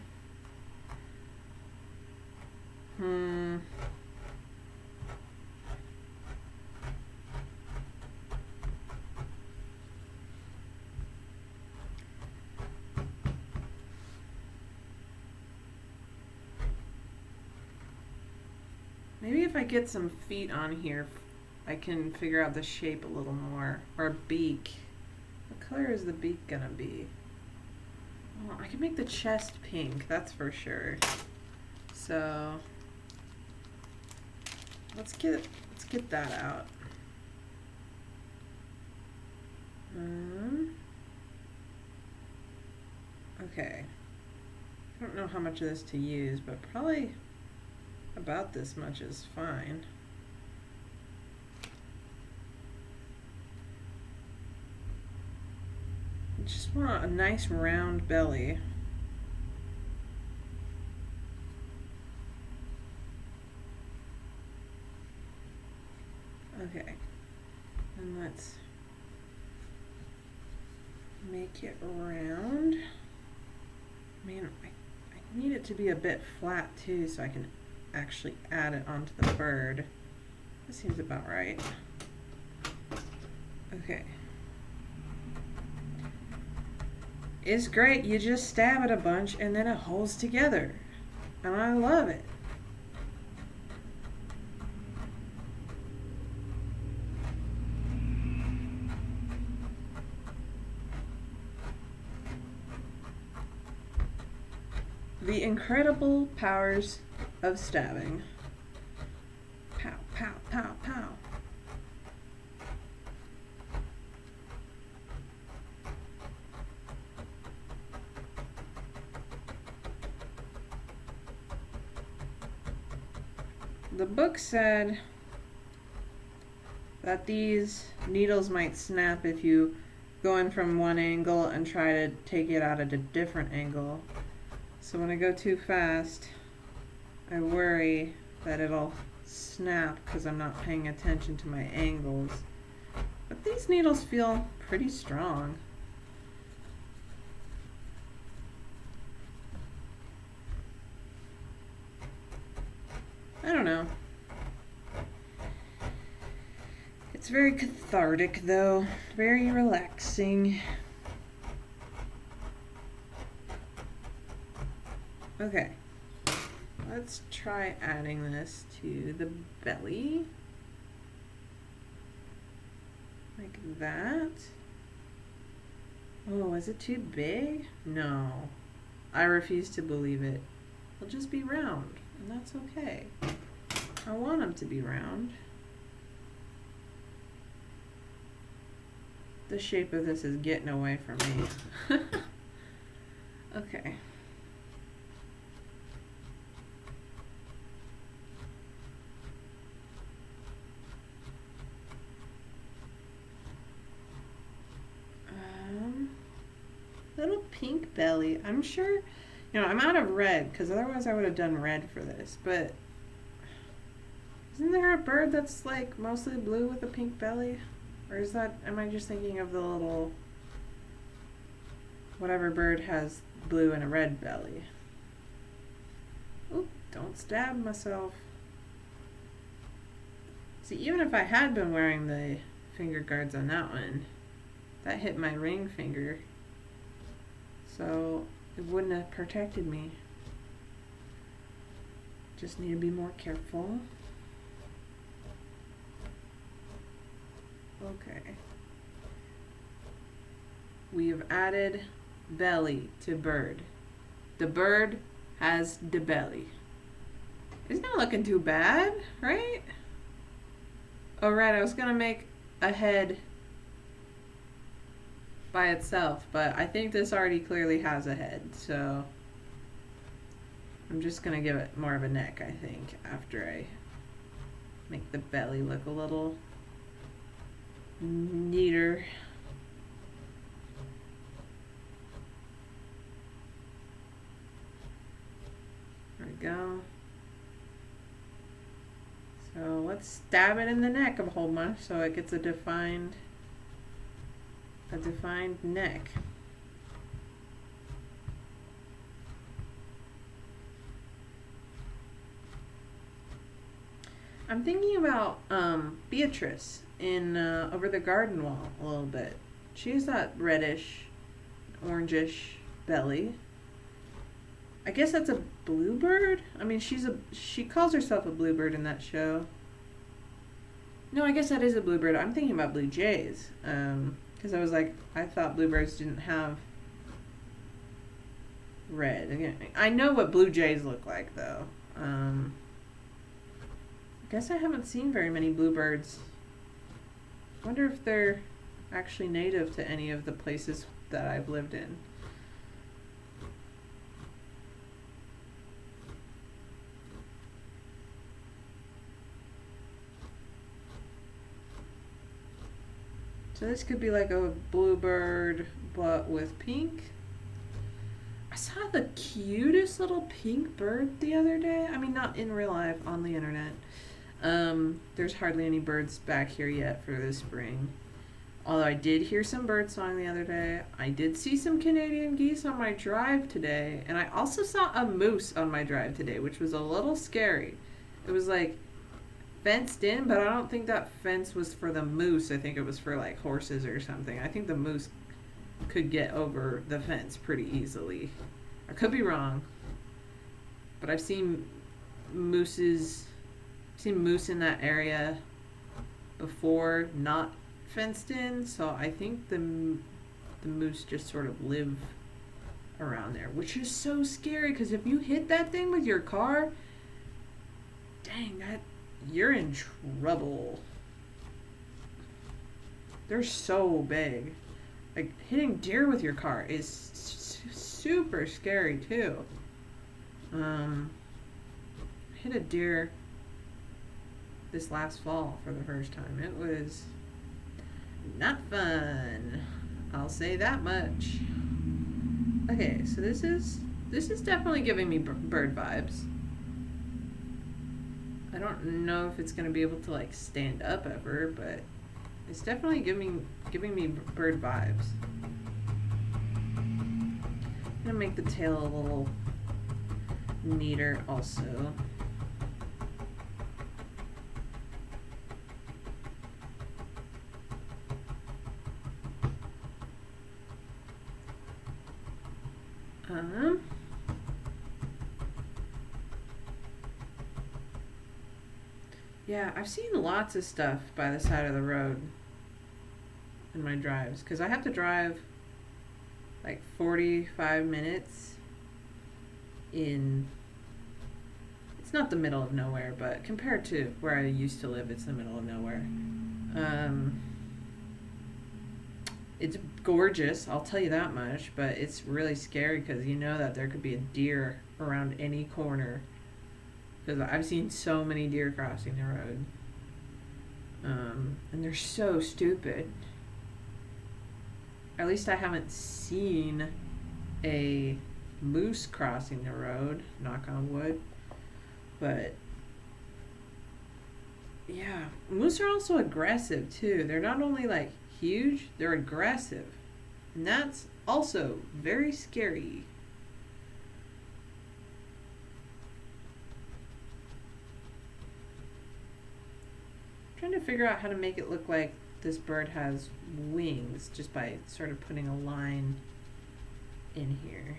Maybe if I get some feet on here, I can figure out the shape a little more. Or a beak. What color is the beak gonna be? Well, I can make the chest pink, that's for sure. So let's get that out. Okay. I don't know how much of this to use, but probably about this much is fine. Just want a nice round belly. Okay, and let's make it round. Man, I need it to be a bit flat too so I can actually add it onto the bird. That seems about right. Okay. It's great, you just stab it a bunch and then it holds together. And I love it. The incredible powers of stabbing. Pow, pow, pow, pow. The book said that these needles might snap if you go in from one angle and try to take it out at a different angle. So when I go too fast, I worry that it'll snap because I'm not paying attention to my angles. But these needles feel pretty strong. I don't know. It's very cathartic though, very relaxing. Okay, let's try adding this to the belly. Like that. Oh, is it too big? No, I refuse to believe it. It'll just be round, and that's okay. I want them to be round. The shape of this is getting away from me. Okay. Little pink belly. I'm sure, I'm out of red because otherwise I would have done red for this, but isn't there a bird that's like mostly blue with a pink belly? Or am I just thinking of the little, whatever bird has blue and a red belly? Oop, don't stab myself. See, even if I had been wearing the finger guards on that one, that hit my ring finger. So it wouldn't have protected me. Just need to be more careful. Okay. We have added belly to bird. The bird has the belly. It's not looking too bad, right? Oh, right, I was gonna make a head by itself, but I think this already clearly has a head, so I'm just gonna give it more of a neck, I think, after I make the belly look a little neater. There we go. So let's stab it in the neck a whole bunch so it gets a defined neck. I'm thinking about Beatrice in Over the Garden Wall a little bit. She has that reddish, orangish belly. I guess that's a bluebird. I mean, she calls herself a bluebird in that show. No, I guess that is a bluebird. I'm thinking about blue jays. Because I was like, I thought bluebirds didn't have red. Again, I know what blue jays look like though. I guess I haven't seen very many bluebirds. Wonder if they're actually native to any of the places that I've lived in. So this could be like a bluebird, but with pink. I saw the cutest little pink bird the other day. I mean, not in real life, on the internet. There's hardly any birds back here yet for this spring. Although I did hear some bird song the other day. I did see some Canadian geese on my drive today. And I also saw a moose on my drive today, which was a little scary. It was like fenced in, but I don't think that fence was for the moose. I think it was for like horses or something. I think the moose could get over the fence pretty easily. I could be wrong, but I've seen moose in that area before, not fenced in. So I think the moose just sort of live around there, which is so scary because if you hit that thing with your car, dang, you're in trouble. They're so big. Like, hitting deer with your car is super scary too. I hit a deer this last fall for the first time. It was not fun. I'll say that much. Okay, so this is definitely giving me bird vibes. I don't know if it's gonna be able to like stand up ever, but it's definitely giving me bird vibes. I'm gonna make the tail a little neater also. Yeah, I've seen lots of stuff by the side of the road in my drives because I have to drive like 45 minutes in. It's not the middle of nowhere, but compared to where I used to live, it's the middle of nowhere. It's gorgeous, I'll tell you that much, but it's really scary because you know that there could be a deer around any corner. Because I've seen so many deer crossing the road. And they're so stupid. At least I haven't seen a moose crossing the road, knock on wood. But yeah, moose are also aggressive too. They're not only like huge, they're aggressive. And that's also very scary. I'm trying to figure out how to make it look like this bird has wings just by sort of putting a line in here.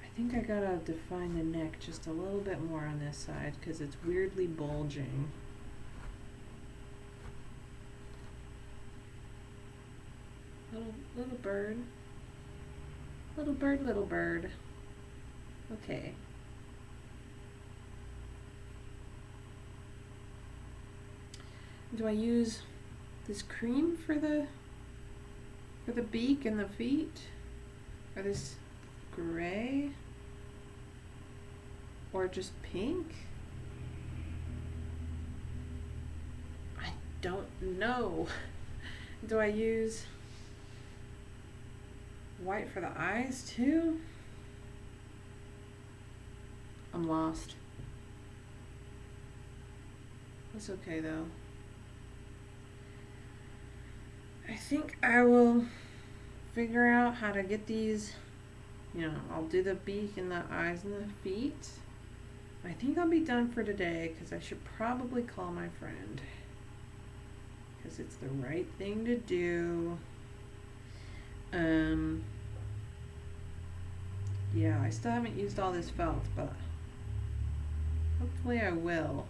I think I gotta define the neck just a little bit more on this side because it's weirdly bulging. Little bird. Little bird, little bird. Okay. Do I use this cream for the beak and the feet? Or this gray? Or just pink? I don't know. Do I use white for the eyes too? I'm lost. That's okay though. I think I will figure out how to get these, I'll do the beak and the eyes and the feet. I think I'll be done for today because I should probably call my friend because it's the right thing to do. Yeah, I still haven't used all this felt, but hopefully I will.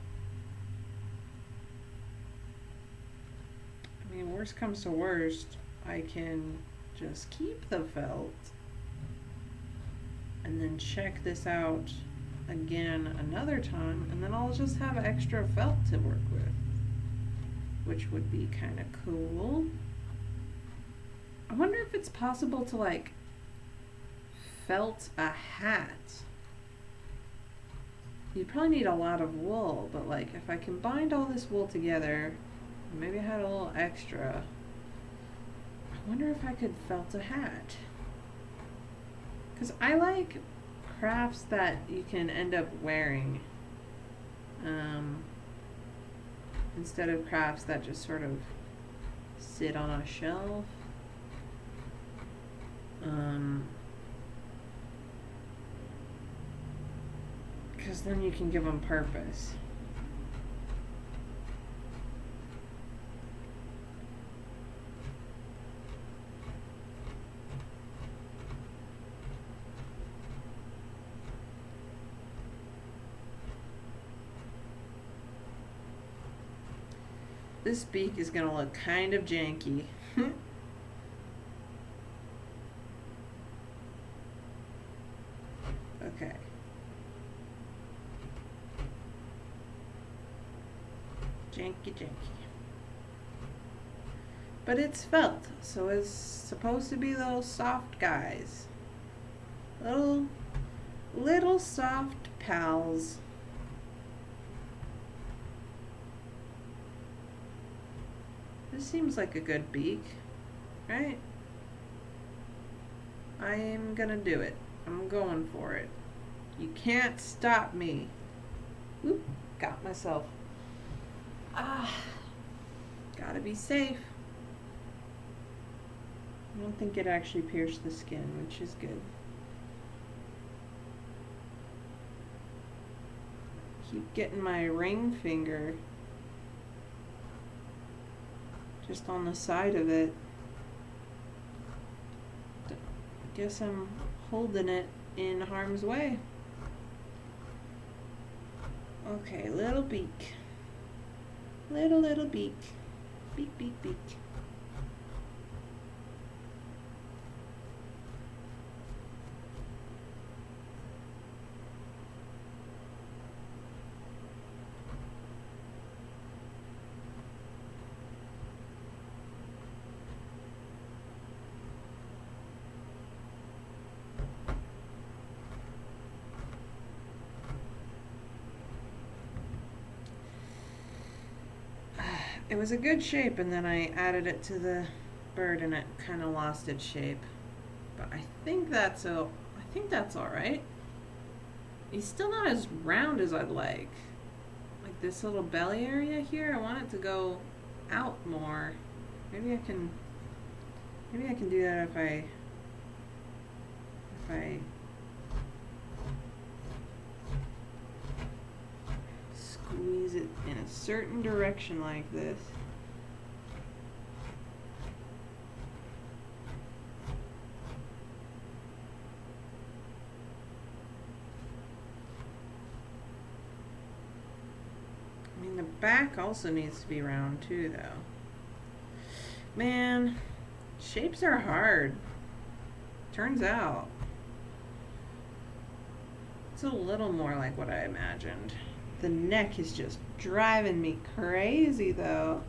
I mean, worst comes to worst, I can just keep the felt and then check this out again another time, and then I'll just have extra felt to work with, which would be kind of cool. I wonder if it's possible to like felt a hat. You'd probably need a lot of wool, but like if I combined all this wool together, maybe I had a little extra, I wonder if I could felt a hat. Because I like crafts that you can end up wearing instead of crafts that just sort of sit on a shelf. Because then you can give them purpose. This beak is going to look kind of janky. Okay. Janky. But it's felt, so it's supposed to be those soft guys. Little soft pals. This seems like a good beak, right? I'm gonna do it. I'm going for it. You can't stop me. Oop, got myself. Gotta be safe. I don't think it actually pierced the skin, which is good. Keep getting my ring finger just on the side of it. Guess I'm holding it in harm's way. Okay, little beak. Little beak. Beak. It was a good shape, and then I added it to the bird and it kind of lost its shape. But I think that's all right. He's still not as round as I'd like. Like this little belly area here, I want it to go out more. Maybe I can do that if I squeeze it in a certain direction like this. I mean, the back also needs to be round too, though. Man, shapes are hard. Turns out. It's a little more like what I imagined. The neck is just driving me crazy, though.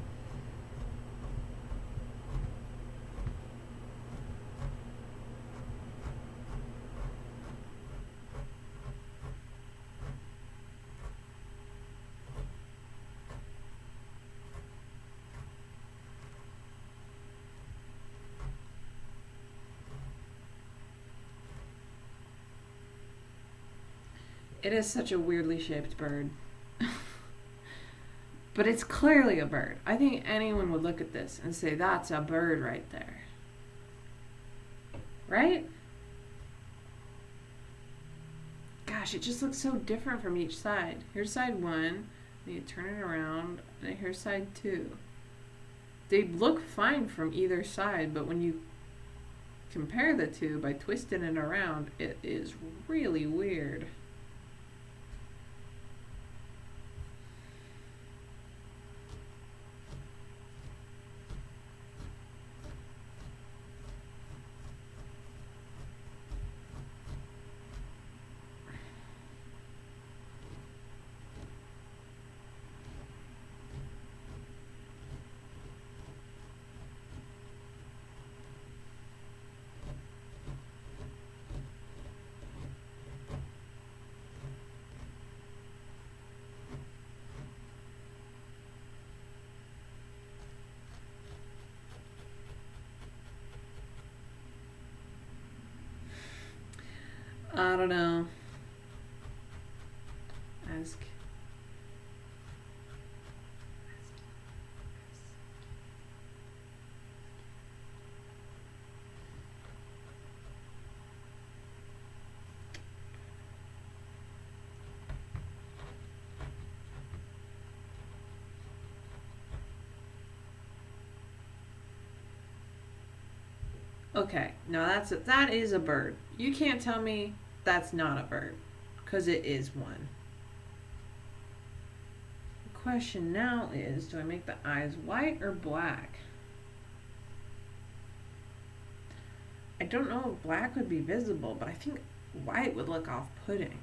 It is such a weirdly shaped bird. But it's clearly a bird. I think anyone would look at this and say, that's a bird right there. Right? Gosh, it just looks so different from each side. Here's side one. Then you turn it around. And here's side two. They look fine from either side, but when you compare the two by twisting it around, it is really weird. I don't know. Ask. Okay, now that is a bird. You can't tell me that's not a bird, because it is one. The question now is, do I make the eyes white or black? I don't know if black would be visible, but I think white would look off-putting.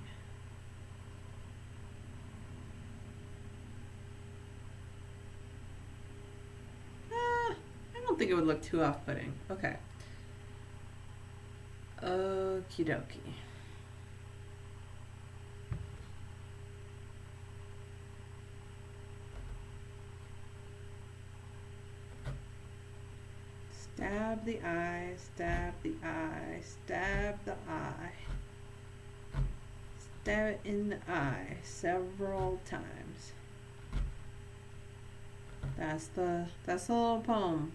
I don't think it would look too off-putting. Okay. Okie dokie. Stab the eye, stab the eye, stab the eye. Stab it in the eye several times. That's the little poem.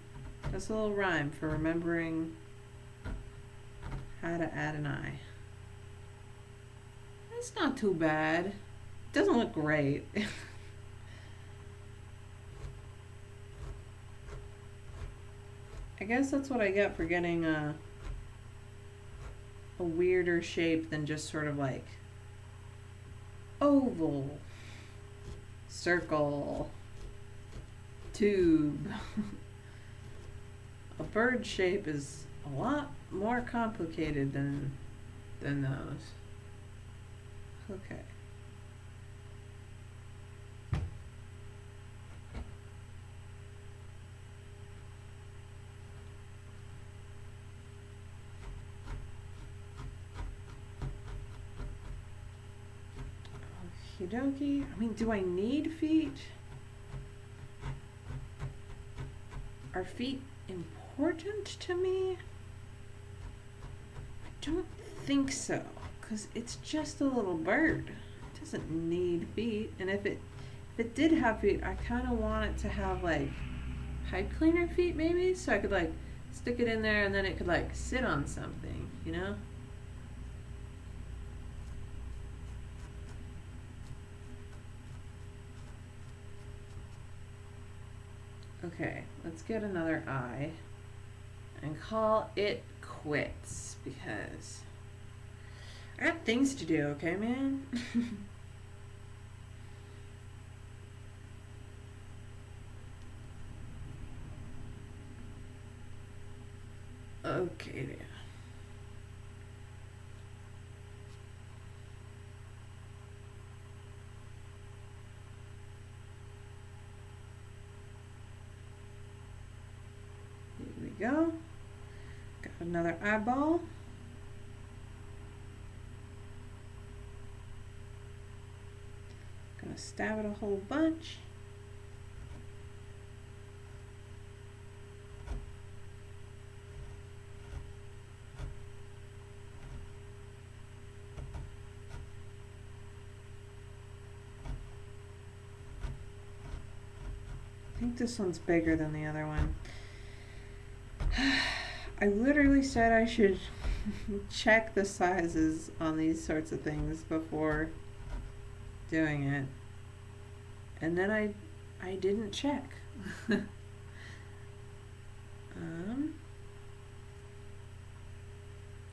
That's a little rhyme for remembering how to add an eye. It's not too bad. It doesn't look great. I guess that's what I get for getting a weirder shape than just sort of like oval, circle, tube. A bird shape is a lot more complicated than those. Okay. Okie dokie. I mean, do I need feet? Are feet important to me? I don't think so, because it's just a little bird. It doesn't need feet, and if it did have feet, I kind of want it to have like pipe cleaner feet maybe, so I could like stick it in there and then it could like sit on something, you know? Okay, let's get another eye and call it quits, because I got things to do, okay, man? Okay, then. Here we go. Got another eyeball. Gonna stab it a whole bunch. think this one's bigger than the other one. I literally said I should check the sizes on these sorts of things before doing it. And then I didn't check.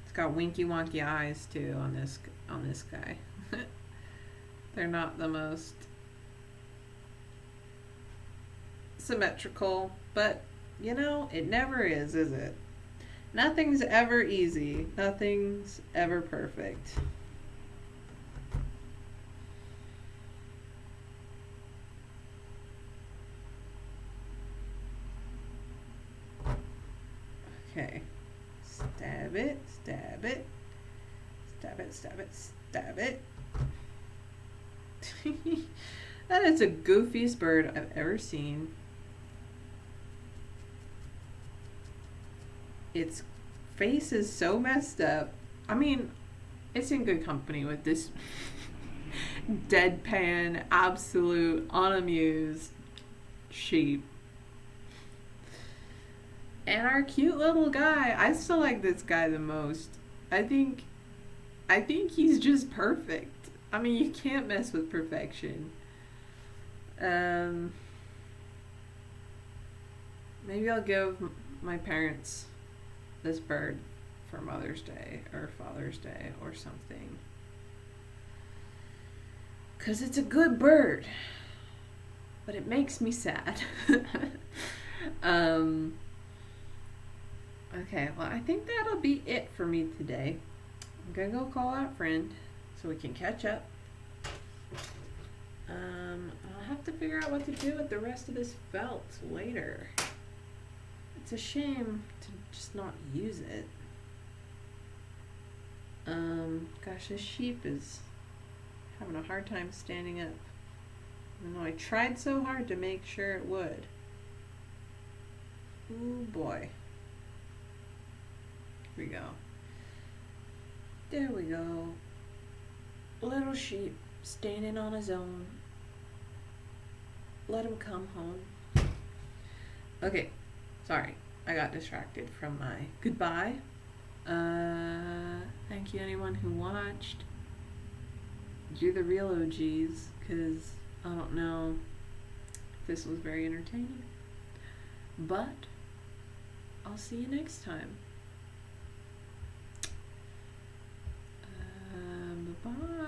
It's got winky wonky eyes too on this guy. They're not the most symmetrical, but you know, it never is it? Nothing's ever easy. Nothing's ever perfect. Okay. Stab it, stab it, stab it, stab it, stab it. That is the goofiest bird I've ever seen. Its face is so messed up. I mean, it's in good company with this deadpan, absolute, unamused sheep. And our cute little guy, I still like this guy the most. I think he's just perfect. I mean, you can't mess with perfection. Maybe I'll give my parents this bird for Mother's Day or Father's Day or something. 'Cause it's a good bird. But it makes me sad. Okay, well, I think that'll be it for me today. I'm gonna go call out friend so we can catch up. I'll have to figure out what to do with the rest of this felt later. It's a shame to just not use it. Gosh, this sheep is having a hard time standing up. Even though I tried so hard to make sure it would. Ooh boy. Here we go. There we go. Little sheep standing on his own. Let him come home. Okay, sorry. I got distracted from my goodbye. Thank you anyone who watched. You're the real OGs, because I don't know if this was very entertaining. But I'll see you next time. Bye-bye.